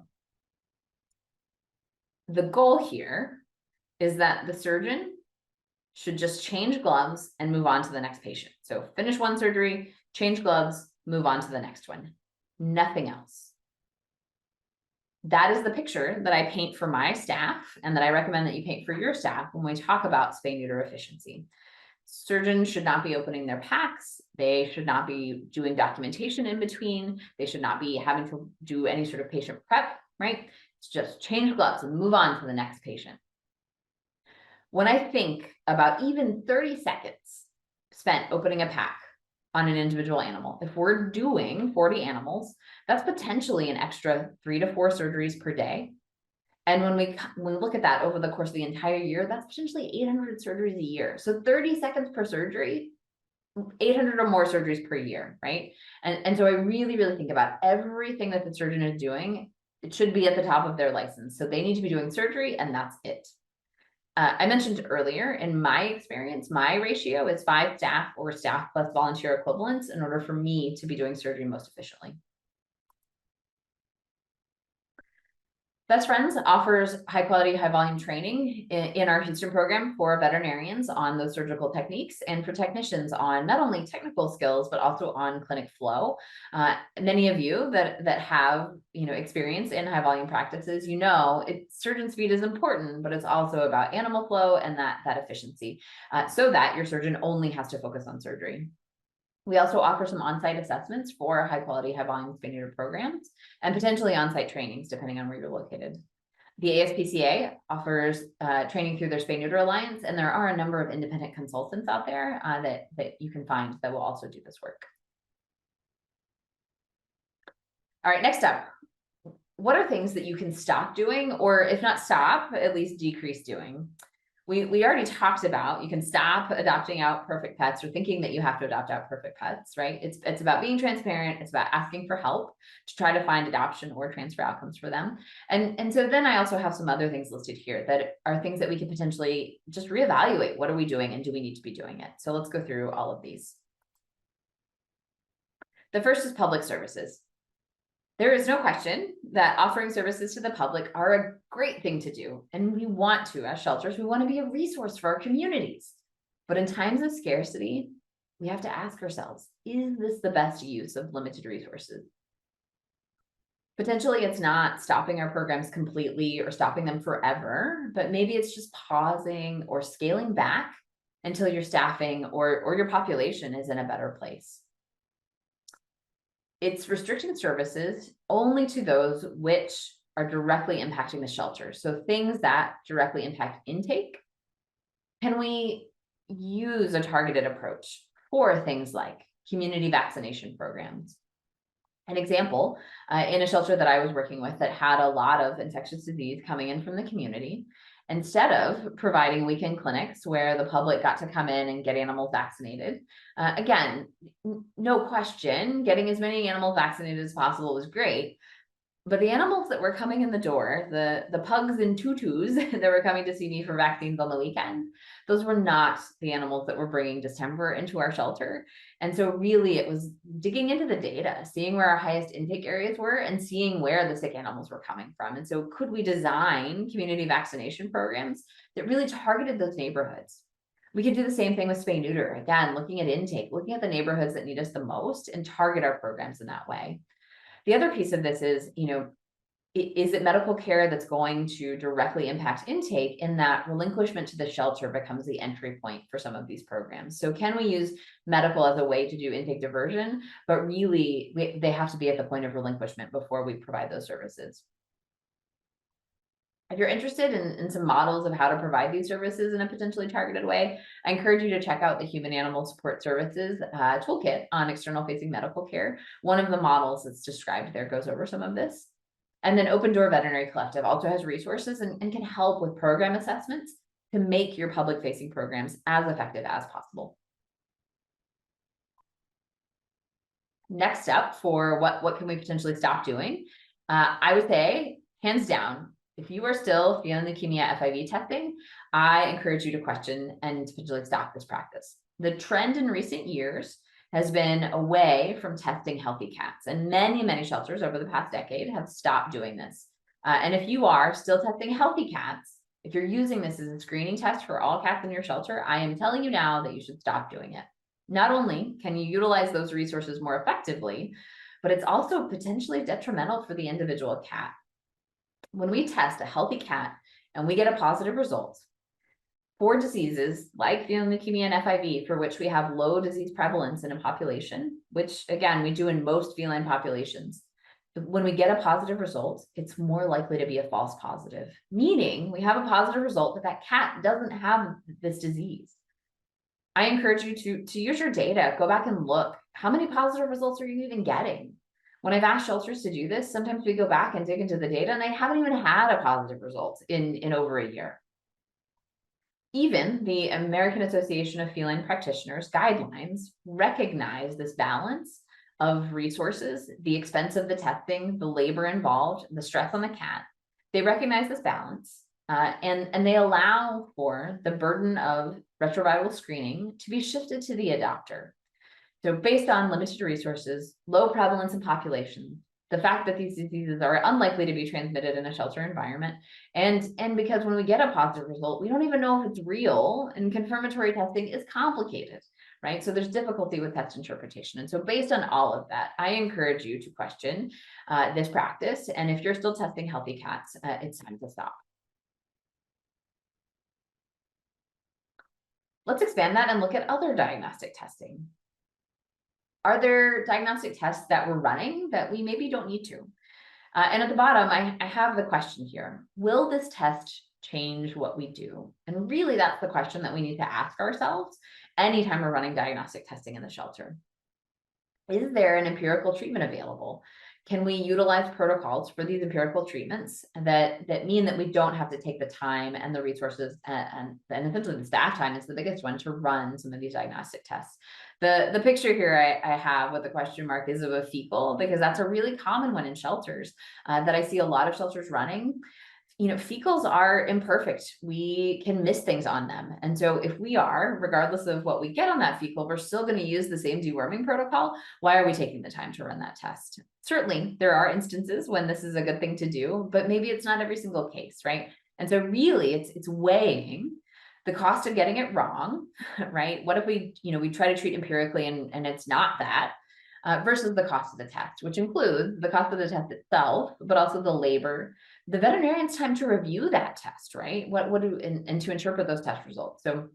The goal here is that the surgeon should just change gloves and move on to the next patient. So finish one surgery, change gloves, move on to the next one. Nothing else. That is the picture that I paint for my staff and that I recommend that you paint for your staff when we talk about spay neuter efficiency. Surgeons should not be opening their packs. They should not be doing documentation in between. They should not be having to do any sort of patient prep, right? It's just change gloves and move on to the next patient. When I think about even 30 seconds spent opening a pack on an individual animal, if we're doing 40 animals, that's potentially an extra 3 to 4 surgeries per day. And when we look at that over the course of the entire year, that's potentially 800 surgeries a year. So 30 seconds per surgery, 800 or more surgeries per year, right? And so I really, really think about everything that the surgeon is doing. It should be at the top of their license. So they need to be doing surgery, and that's it. I mentioned earlier, in my experience, my ratio is 5 staff or staff plus volunteer equivalents in order for me to be doing surgery most efficiently. Best Friends offers high quality, high volume training in our Houston program for veterinarians on those surgical techniques and for technicians on not only technical skills, but also on clinic flow. Many of you that have experience in high volume practices, surgeon speed is important, but it's also about animal flow and that efficiency so that your surgeon only has to focus on surgery. We also offer some on-site assessments for high quality, high volume spay neuter programs and potentially on-site trainings, depending on where you're located. The ASPCA offers training through their Spay Neuter Alliance, and there are a number of independent consultants out there that you can find that will also do this work. All right, next up, what are things that you can stop doing, or if not stop, at least decrease doing? We already talked about, you can stop adopting out perfect pets or thinking that you have to adopt out perfect pets, right? It's about being transparent. It's about asking for help to try to find adoption or transfer outcomes for them. And so then I also have some other things listed here that are things that we could potentially just reevaluate. What are we doing and do we need to be doing it? So let's go through all of these. The first is public services. There is no question that offering services to the public are a great thing to do. And we want to, as shelters, we want to be a resource for our communities. But in times of scarcity, we have to ask ourselves, is this the best use of limited resources? Potentially, it's not stopping our programs completely or stopping them forever, but maybe it's just pausing or scaling back until your staffing or your population is in a better place. It's restricting services only to those which are directly impacting the shelter. So things that directly impact intake. Can we use a targeted approach for things like community vaccination programs? An example, in a shelter that I was working with that had a lot of infectious disease coming in from the community, instead of providing weekend clinics where the public got to come in and get animals vaccinated, again, no question, getting as many animals vaccinated as possible was great. But the animals that were coming in the door, the pugs and tutus that were coming to see me for vaccines on the weekend, those were not the animals that were bringing distemper into our shelter. And so really it was digging into the data, seeing where our highest intake areas were and seeing where the sick animals were coming from. And so could we design community vaccination programs that really targeted those neighborhoods? We could do the same thing with spay neuter. Again, looking at intake, looking at the neighborhoods that need us the most and target our programs in that way. The other piece of this is, is it medical care that's going to directly impact intake in that relinquishment to the shelter becomes the entry point for some of these programs? So can we use medical as a way to do intake diversion, but really they have to be at the point of relinquishment before we provide those services? If you're interested in some models of how to provide these services in a potentially targeted way, I encourage you to check out the Human Animal Support Services toolkit on external facing medical care. One of the models that's described there goes over some of this. And then Open Door Veterinary Collective also has resources and can help with program assessments to make your public facing programs as effective as possible. Next up for what can we potentially stop doing? I would say, hands down, if you are still feeling leukemia FIV testing, I encourage you to question and potentially stop this practice. The trend in recent years has been away from testing healthy cats, and many shelters over the past decade have stopped doing this. And if you are still testing healthy cats, If you're using this as a screening test for all cats in your shelter, I am telling you now that you should stop doing it. Not only can you utilize those resources more effectively, but it's also potentially detrimental for the individual cat. When we test a healthy cat and we get a positive result for diseases like feline leukemia and FIV, for which we have low disease prevalence in a population, which again, we do in most feline populations, when we get a positive result, it's more likely to be a false positive, meaning we have a positive result that that cat doesn't have this disease. I encourage you to use your data, go back and look. How many positive results are you even getting? When I've asked shelters to do this, sometimes we go back and dig into the data and they haven't even had a positive result in over a year. Even the American Association of Feline Practitioners guidelines recognize this balance of resources, the expense of the testing, the labor involved, the stress on the cat. They recognize this balance and they allow for the burden of retroviral screening to be shifted to the adopter. So based on limited resources, low prevalence in population, the fact that these diseases are unlikely to be transmitted in a shelter environment, and because when we get a positive result, we don't even know if it's real, and confirmatory testing is complicated, right? So there's difficulty with test interpretation. And so based on all of that, I encourage you to question this practice. And if you're still testing healthy cats, it's time to stop. Let's expand that and look at other diagnostic testing. Are there diagnostic tests that we're running that we maybe don't need to? And at the bottom, I have the question here. Will this test change what we do? And really, that's the question that we need to ask ourselves anytime we're running diagnostic testing in the shelter. Is there an empirical treatment available? Can we utilize protocols for these empirical treatments that mean that we don't have to take the time and the resources and essentially the staff time is the biggest one to run some of these diagnostic tests? The picture here I have with the question mark is of a fecal, because that's a really common one in shelters that I see a lot of shelters running. You know, fecals are imperfect. We can miss things on them. And so if we are, regardless of what we get on that fecal, we're still going to use the same deworming protocol. Why are we taking the time to run that test? Certainly, there are instances when this is a good thing to do, but maybe it's not every single case, right? And so really it's weighing the cost of getting it wrong, right? What if we try to treat empirically and it's not that, versus the cost of the test, which includes the cost of the test itself, but also the labor, the veterinarian's time to review that test, right? And to interpret those test results. So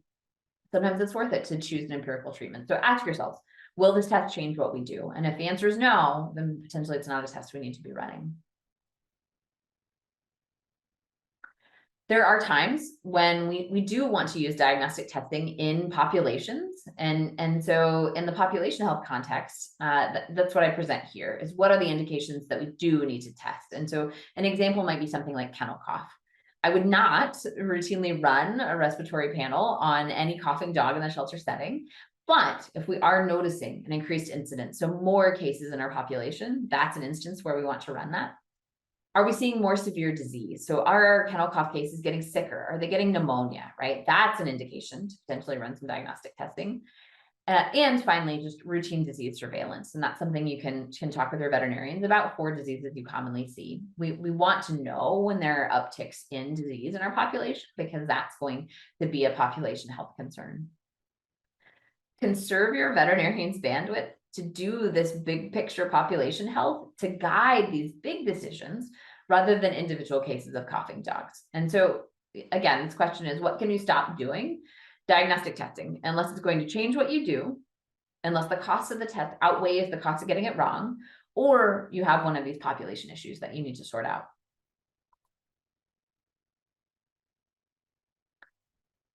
sometimes it's worth it to choose an empirical treatment. So ask yourselves, will this test change what we do? And if the answer is no, then potentially it's not a test we need to be running. There are times when we do want to use diagnostic testing in populations. And so in the population health context, that's what I present here is what are the indications that we do need to test. And so an example might be something like kennel cough. I would not routinely run a respiratory panel on any coughing dog in the shelter setting. But if we are noticing an increased incidence, so more cases in our population, that's an instance where we want to run that. Are we seeing more severe disease? So are our kennel cough cases getting sicker? Are they getting pneumonia, right? That's an indication to potentially run some diagnostic testing. And finally, just routine disease surveillance. And that's something you can talk with your veterinarians about for diseases you commonly see. We want to know when there are upticks in disease in our population, because that's going to be a population health concern. Conserve your veterinarian's bandwidth to do this big picture population health to guide these big decisions rather than individual cases of coughing dogs. And so again, this question is, what can you stop doing? Diagnostic testing, unless it's going to change what you do, unless the cost of the test outweighs the cost of getting it wrong, or you have one of these population issues that you need to sort out.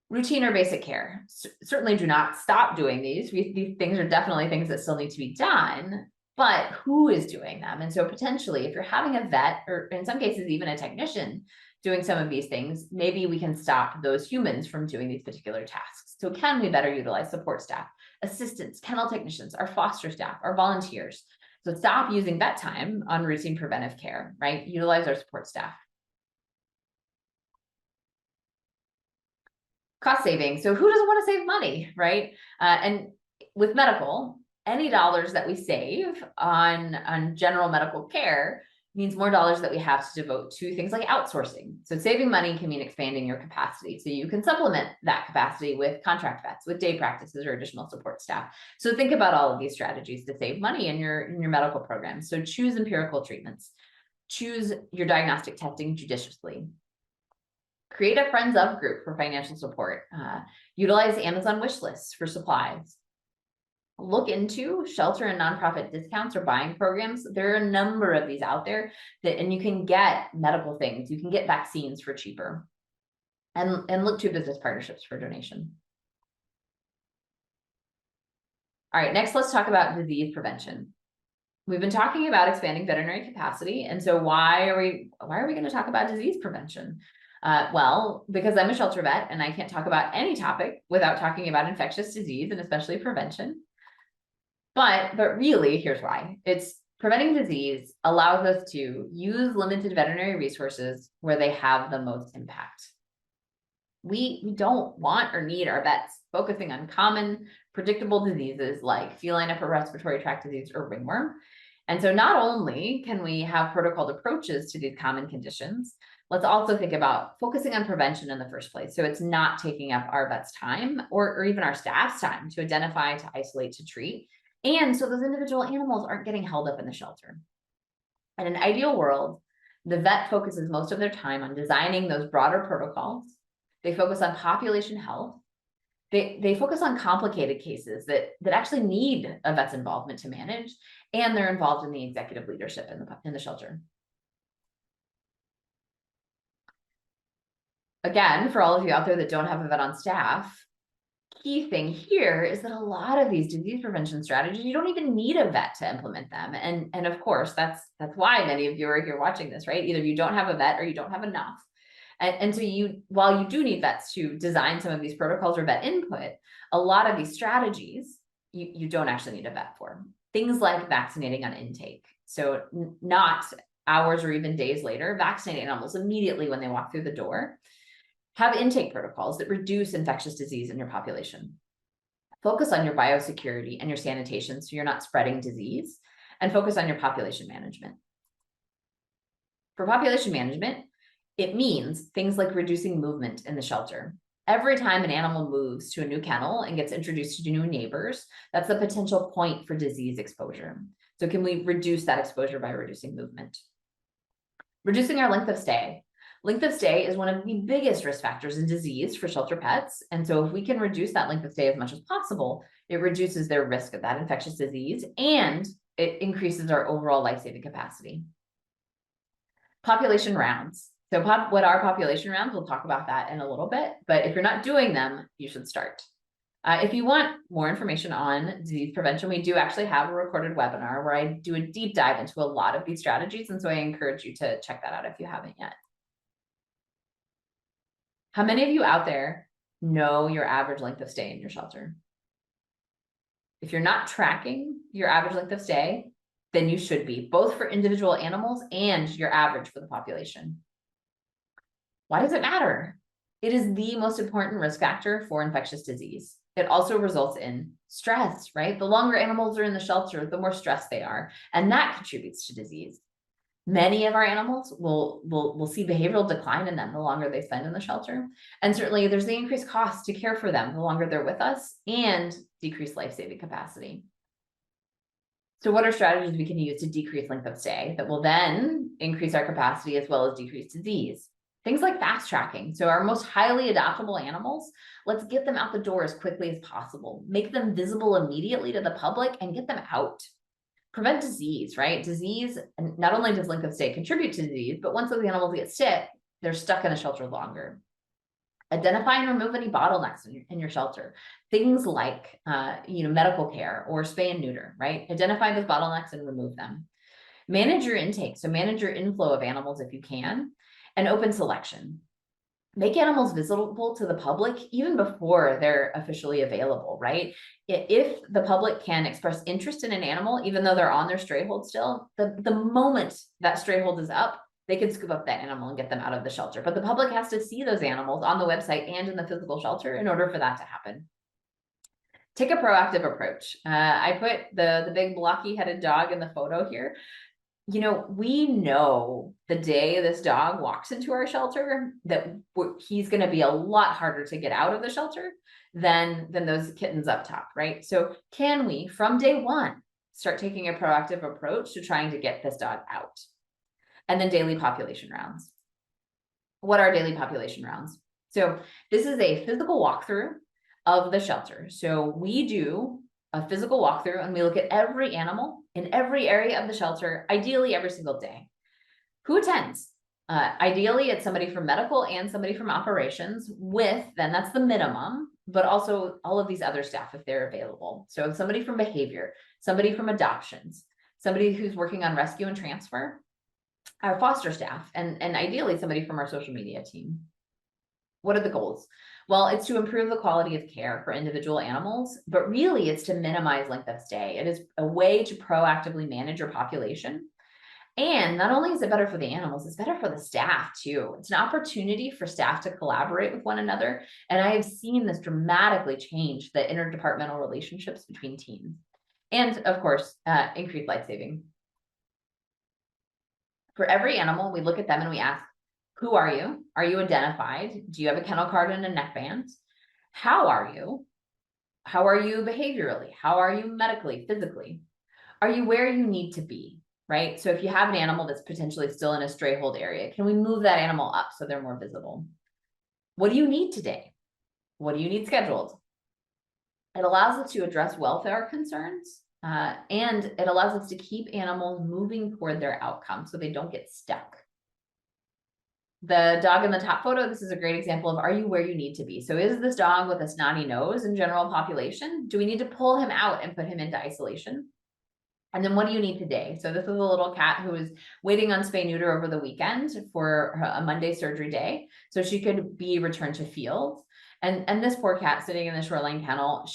Routine or basic care. Certainly do not stop doing these. These things are definitely things that still need to be done, but who is doing them? And so potentially if you're having a vet, or in some cases, even a technician doing some of these things, maybe we can stop those humans from doing these particular tasks. So can we better utilize support staff, assistants, kennel technicians, our foster staff, our volunteers? So stop using vet time on routine preventive care, right? Utilize our support staff. Cost saving. So who doesn't want to save money, right? And with medical, any dollars that we save on general medical care means more dollars that we have to devote to things like outsourcing. So saving money can mean expanding your capacity. So you can supplement that capacity with contract vets, with day practices or additional support staff. So think about all of these strategies to save money in your medical program. So choose empirical treatments. Choose your diagnostic testing judiciously. Create a friends of group for financial support. Utilize Amazon wish lists for supplies. Look into shelter and nonprofit discounts or buying programs. There are a number of these out there and you can get medical things. You can get vaccines for cheaper, and look to business partnerships for donation. All right, next let's talk about disease prevention. We've been talking about expanding veterinary capacity. And so why are we going to talk about disease prevention? Well, because I'm a shelter vet and I can't talk about any topic without talking about infectious disease and especially prevention. But really, here's why. It's preventing disease allows us to use limited veterinary resources where they have the most impact. We don't want or need our vets focusing on common, predictable diseases like feline upper respiratory tract disease or ringworm. And so not only can we have protocoled approaches to these common conditions, let's also think about focusing on prevention in the first place. So it's not taking up our vets' time or even our staff's time to identify, to isolate, to treat. And so those individual animals aren't getting held up in the shelter. In an ideal world, the vet focuses most of their time on designing those broader protocols. They focus on population health. They focus on complicated cases that actually need a vet's involvement to manage, and they're involved in the executive leadership in the shelter. Again, for all of you out there that don't have a vet on staff, key thing here is that a lot of these disease prevention strategies, you don't even need a vet to implement them. And of course, that's why many of you are here watching this, right? Either you don't have a vet or you don't have enough. And so while you do need vets to design some of these protocols or vet input, a lot of these strategies, you don't actually need a vet for. Things like vaccinating on intake. So not hours or even days later, vaccinate animals immediately when they walk through the door. Have intake protocols that reduce infectious disease in your population. Focus on your biosecurity and your sanitation so you're not spreading disease, and focus on your population management. For population management, it means things like reducing movement in the shelter. Every time an animal moves to a new kennel and gets introduced to new neighbors, that's a potential point for disease exposure. So can we reduce that exposure by reducing movement? Reducing our length of stay. Length of stay is one of the biggest risk factors in disease for shelter pets. And so if we can reduce that length of stay as much as possible, it reduces their risk of that infectious disease and it increases our overall life-saving capacity. Population rounds. So what are population rounds? We'll talk about that in a little bit, but if you're not doing them, you should start. If you want more information on disease prevention, we do actually have a recorded webinar where I do a deep dive into a lot of these strategies. And so I encourage you to check that out if you haven't yet. How many of you out there know your average length of stay in your shelter? If you're not tracking your average length of stay, then you should be, both for individual animals and your average for the population. Why does it matter? It is the most important risk factor for infectious disease. It also results in stress, right? The longer animals are in the shelter, the more stressed they are, and that contributes to disease. Many of our animals will see behavioral decline in them the longer they spend in the shelter. And certainly there's the increased cost to care for them the longer they're with us and decreased life-saving capacity. So what are strategies we can use to decrease length of stay that will then increase our capacity as well as decrease disease? Things like fast tracking. So our most highly adoptable animals, let's get them out the door as quickly as possible. Make them visible immediately to the public and get them out. Prevent disease, right? Disease, and not only does length of stay contribute to disease, but once those animals get sick, they're stuck in the shelter longer. Identify and remove any bottlenecks in your shelter. Things like, medical care or spay and neuter, right? Identify those bottlenecks and remove them. Manage your intake. So manage your inflow of animals if you can, and open selection. Make animals visible to the public even before they're officially available, right? If the public can express interest in an animal, even though they're on their stray hold still, the moment that stray hold is up, they can scoop up that animal and get them out of the shelter. But the public has to see those animals on the website and in the physical shelter in order for that to happen. Take a proactive approach. I put the big blocky headed dog in the photo here. We know the day this dog walks into our shelter that he's going to be a lot harder to get out of the shelter than those kittens up top, right? So can we, from day one, start taking a proactive approach to trying to get this dog out? And then daily population rounds. What are daily population rounds? So this is a physical walkthrough of the shelter. So we do a physical walkthrough and we look at every animal in every area of the shelter, ideally every single day. Who attends? Ideally, it's somebody from medical and somebody from operations then that's the minimum, but also all of these other staff if they're available. So somebody from behavior, somebody from adoptions, somebody who's working on rescue and transfer, our foster staff, and ideally somebody from our social media team. What are the goals? Well, it's to improve the quality of care for individual animals, but really it's to minimize length of stay. It is a way to proactively manage your population. And not only is it better for the animals, it's better for the staff too. It's an opportunity for staff to collaborate with one another. And I have seen this dramatically change the interdepartmental relationships between teams. And of course, increase life saving. For every animal, we look at them and we ask, who are you? Are you identified? Do you have a kennel card and a neckband? How are you? How are you behaviorally? How are you medically, physically? Are you where you need to be, right? So if you have an animal that's potentially still in a stray hold area, can we move that animal up so they're more visible? What do you need today? What do you need scheduled? It allows us to address welfare concerns, and it allows us to keep animals moving toward their outcome so they don't get stuck. The dog in the top photo, this is a great example of, are you where you need to be? So is this dog with a snotty nose in general population? Do we need to pull him out and put him into isolation? And then what do you need today? So this is a little cat who was waiting on spay neuter over the weekend for a Monday surgery day, so she could be returned to field. And this poor cat sitting in the shoreline kennel,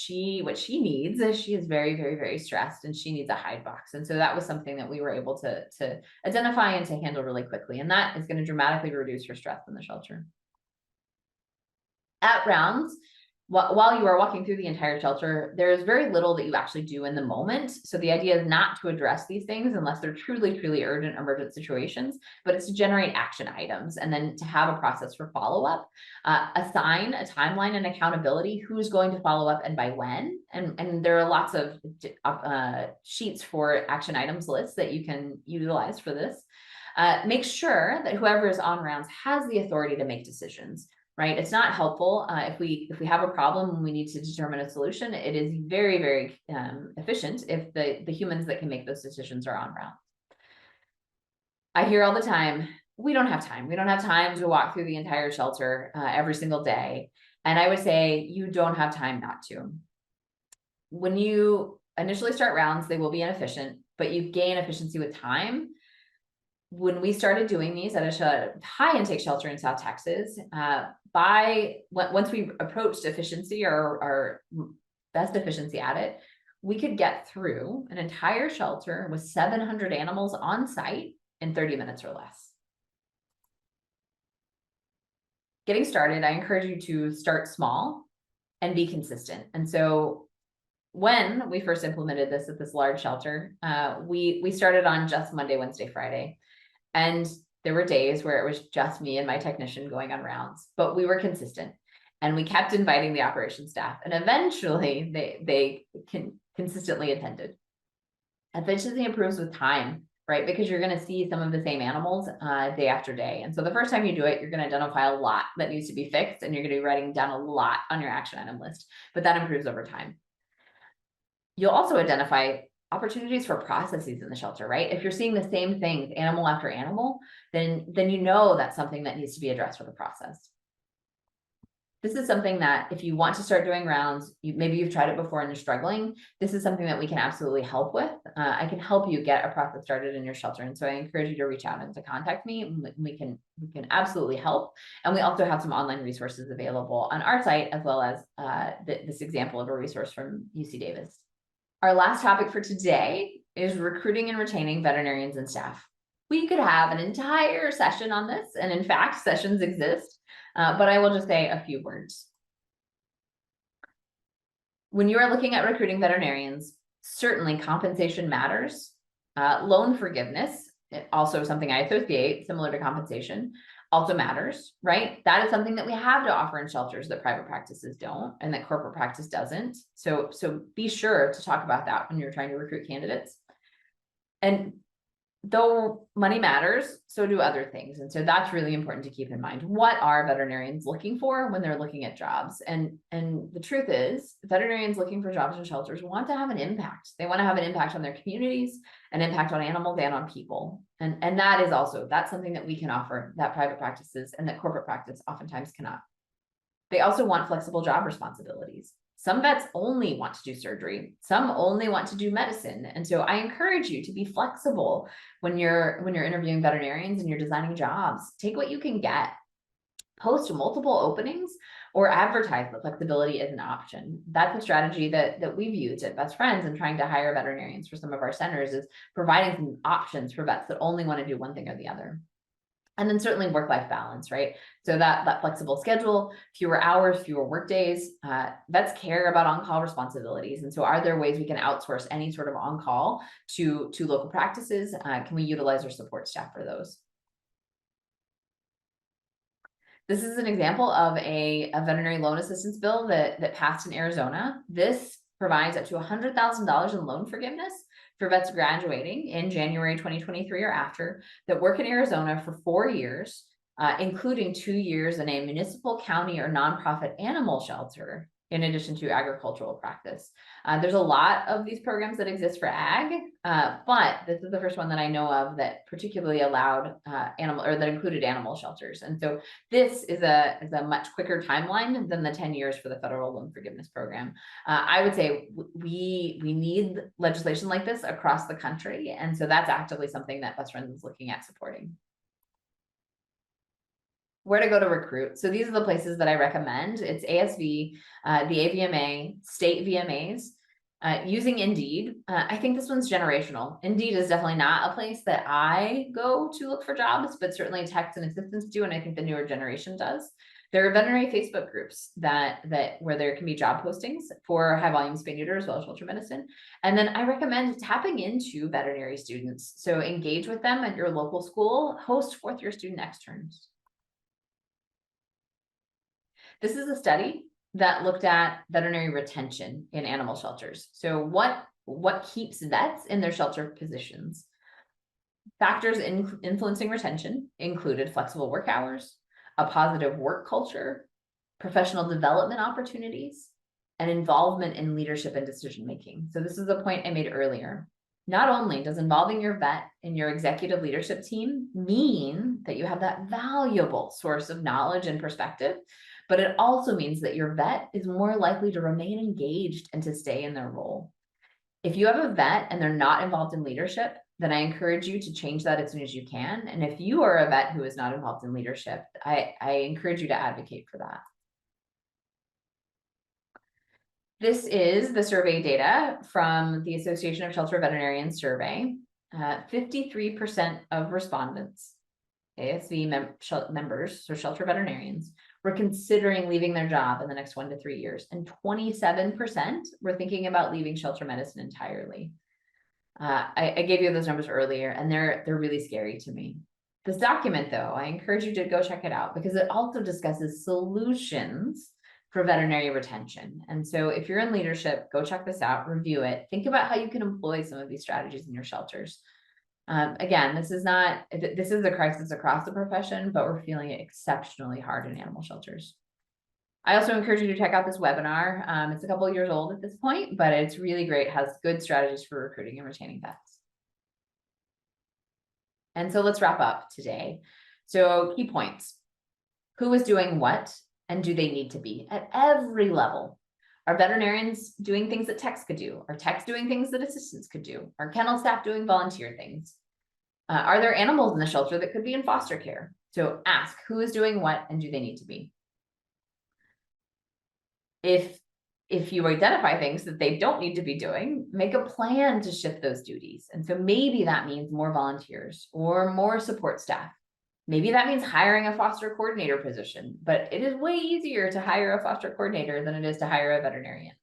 what she needs is she is very, very, very stressed and she needs a hide box. And so that was something that we were able to identify and to handle really quickly. And that is going to dramatically reduce her stress in the shelter. At rounds, while you are walking through the entire shelter, there's very little that you actually do in the moment. So the idea is not to address these things unless they're truly, truly urgent emergent situations, but it's to generate action items and then to have a process for follow-up, assign a timeline and accountability, who's going to follow up and by when. And there are lots of sheets for action items lists that you can utilize for this. Make sure that whoever is on rounds has the authority to make decisions. Right? It's not helpful if we have a problem and we need to determine a solution. It is very, very efficient if the humans that can make those decisions are on route. I hear all the time, we don't have time. We don't have time to walk through the entire shelter every single day. And I would say you don't have time not to. When you initially start rounds, they will be inefficient, but you gain efficiency with time. When we started doing these at a high intake shelter in South Texas, once we approached efficiency or best efficiency at it, we could get through an entire shelter with 700 animals on site in 30 minutes or less. Getting started, I encourage you to start small and be consistent. And so when we first implemented this at this large shelter, we started on just Monday, Wednesday, Friday. And there were days where it was just me and my technician going on rounds, but we were consistent and we kept inviting the operations staff, and eventually they consistently attended. Efficiency improves with time, right? Because you're going to see some of the same animals day after day. And so the first time you do it, you're going to identify a lot that needs to be fixed and you're going to be writing down a lot on your action item list, but that improves over time. You'll also identify opportunities for processes in the shelter, right? If you're seeing the same things animal after animal, then you know that's something that needs to be addressed with a process. This is something that if you want to start doing rounds, maybe you've tried it before and you're struggling, this is something that we can absolutely help with. I can help you get a process started in your shelter. And so I encourage you to reach out and to contact me. We can absolutely help. And we also have some online resources available on our site, as well as this example of a resource from UC Davis. Our last topic for today is recruiting and retaining veterinarians and staff. We could have an entire session on this, and in fact, sessions exist, but I will just say a few words. When you are looking at recruiting veterinarians, certainly compensation matters. Loan forgiveness also something I associate, similar to compensation, also matters, right? That is something that we have to offer in shelters that private practices don't, and that corporate practice doesn't. So be sure to talk about that when you're trying to recruit candidates. And though money matters, so do other things. And so that's really important to keep in mind. What are veterinarians looking for when they're looking at jobs? And the truth is, veterinarians looking for jobs in shelters want to have an impact. They want to have an impact on their communities, an impact on animals and on people. And that is also, that's something that we can offer that private practices and that corporate practice oftentimes cannot. They also want flexible job responsibilities. Some vets only want to do surgery. Some only want to do medicine. And so I encourage you to be flexible when you're interviewing veterinarians and you're designing jobs. Take what you can get. Post multiple openings or advertise that flexibility is an option. That's a strategy that we've used at Best Friends in trying to hire veterinarians for some of our centers, is providing some options for vets that only want to do one thing or the other. And then certainly work-life balance, right? So that flexible schedule, fewer hours, fewer work days. Vets care about on-call responsibilities. And so are there ways we can outsource any sort of on-call to local practices? Can we utilize our support staff for those? This is an example of a veterinary loan assistance bill that passed in Arizona. This provides up to $100,000 in loan forgiveness for vets graduating in January 2023 or after that work in Arizona for 4 years, including 2 years in a municipal, county, or nonprofit animal shelter, in addition to agricultural practice. There's a lot of these programs that exist for ag, but this is the first one that I know of that particularly allowed that included animal shelters. And so this is a much quicker timeline than the 10 years for the federal loan forgiveness program. I would say we need legislation like this across the country. And so that's actively something that Best Friends is looking at supporting. Where to go to recruit. So these are the places that I recommend. It's ASV, the AVMA, state VMAs, using Indeed. I think this one's generational. Indeed is definitely not a place that I go to look for jobs, but certainly techs and assistants do, and I think the newer generation does. There are veterinary Facebook groups that where there can be job postings for high volume spay neuter as well as shelter medicine. And then I recommend tapping into veterinary students. So engage with them at your local school, host 4th year student externs. This is a study that looked at veterinary retention in animal shelters. So what keeps vets in their shelter positions? Factors influencing retention included flexible work hours, a positive work culture, professional development opportunities, and involvement in leadership and decision-making. So this is the point I made earlier. Not only does involving your vet in your executive leadership team mean that you have that valuable source of knowledge and perspective, but it also means that your vet is more likely to remain engaged and to stay in their role. If you have a vet and they're not involved in leadership, then I encourage you to change that as soon as you can. And if you are a vet who is not involved in leadership, I encourage you to advocate for that. This is the survey data from the Association of Shelter Veterinarians survey. 53% of respondents, ASV members, so shelter veterinarians, were considering leaving their job in the next 1 to 3 years, and 27% were thinking about leaving shelter medicine entirely. I gave you those numbers earlier, and they're really scary to me. This document, though, I encourage you to go check it out because it also discusses solutions for veterinary retention. And so if you're in leadership, go check this out, review it, think about how you can employ some of these strategies in your shelters. Again, this is a crisis across the profession, but we're feeling it exceptionally hard in animal shelters. I also encourage you to check out this webinar. It's a couple of years old at this point, but it's really great, has good strategies for recruiting and retaining vets. And so let's wrap up today. So key points: who is doing what, and do they need to be at every level? Are veterinarians doing things that techs could do? Are techs doing things that assistants could do? Are kennel staff doing volunteer things? Are there animals in the shelter that could be in foster care? So ask who is doing what and do they need to be? If you identify things that they don't need to be doing, make a plan to shift those duties. And so maybe that means more volunteers or more support staff. Maybe that means hiring a foster coordinator position, but it is way easier to hire a foster coordinator than it is to hire a veterinarian.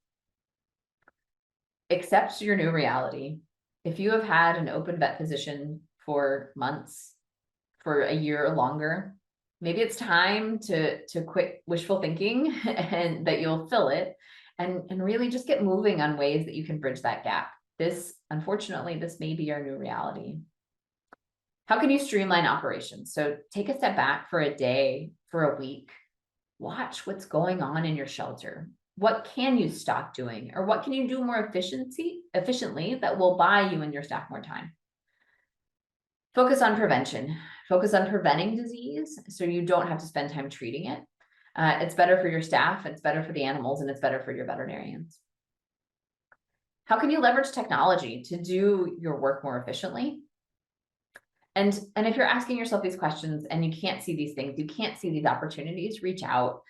Accept your new reality. If you have had an open vet position for months, for a year or longer. Maybe it's time to quit wishful thinking and that you'll fill it and really just get moving on ways that you can bridge that gap. Unfortunately, this may be our new reality. How can you streamline operations? So take a step back for a day, for a week, watch what's going on in your shelter. What can you stop doing, or what can you do more efficiently that will buy you and your staff more time? Focus on prevention. Focus on preventing disease so you don't have to spend time treating it. It's better for your staff, it's better for the animals, and it's better for your veterinarians. How can you leverage technology to do your work more efficiently? And if you're asking yourself these questions and you can't see these things, you can't see these opportunities, reach out.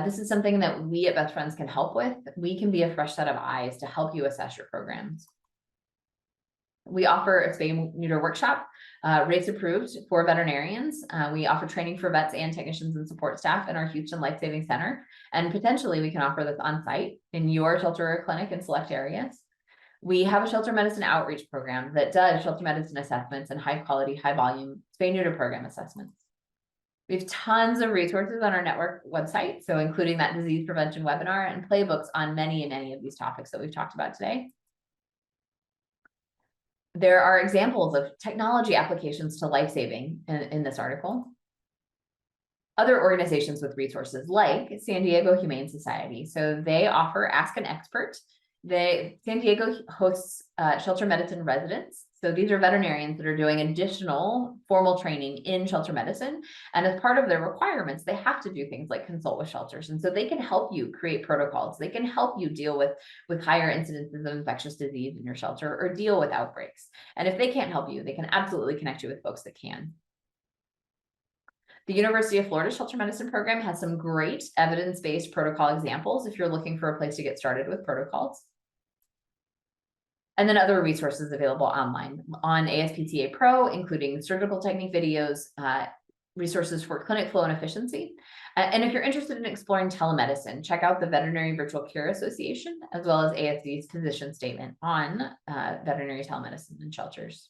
This is something that we at Best Friends can help with. We can be a fresh set of eyes to help you assess your programs. We offer a spay neuter workshop, rates approved for veterinarians. We offer training for vets and technicians and support staff in our Houston Lifesaving Center. And potentially we can offer this on site in your shelter or clinic in select areas. We have a shelter medicine outreach program that does shelter medicine assessments and high quality, high volume spay neuter program assessments. We have tons of resources on our network website, so including that disease prevention webinar and playbooks on many of these topics that we've talked about today. There are examples of technology applications to life-saving in this article. Other organizations with resources like San Diego Humane Society. So they offer Ask an Expert. San Diego hosts shelter medicine residents. So these are veterinarians that are doing additional formal training in shelter medicine. And as part of their requirements, they have to do things like consult with shelters. And so they can help you create protocols. They can help you deal with higher incidences of infectious disease in your shelter or deal with outbreaks. And if they can't help you, they can absolutely connect you with folks that can. The University of Florida Shelter Medicine program has some great evidence-based protocol examples if you're looking for a place to get started with protocols. And then other resources available online on ASPCA Pro, including surgical technique videos, resources for clinic flow and efficiency. And if you're interested in exploring telemedicine, check out the Veterinary Virtual Care Association, as well as ASV's position statement on veterinary telemedicine in shelters.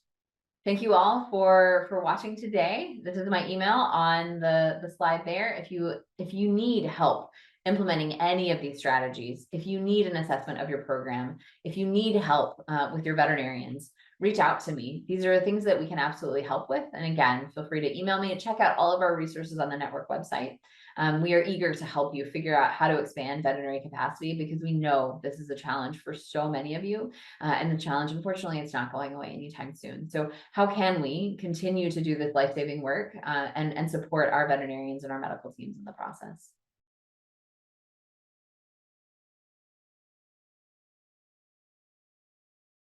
Thank you all for watching today. This is my email on the slide there. If you need help implementing any of these strategies, if you need an assessment of your program, if you need help with your veterinarians, reach out to me. These are things that we can absolutely help with. And again, feel free to email me and check out all of our resources on the network website. We are eager to help you figure out how to expand veterinary capacity because we know this is a challenge for so many of you. And the challenge, unfortunately, it's not going away anytime soon. So how can we continue to do this life-saving work and support our veterinarians and our medical teams in the process?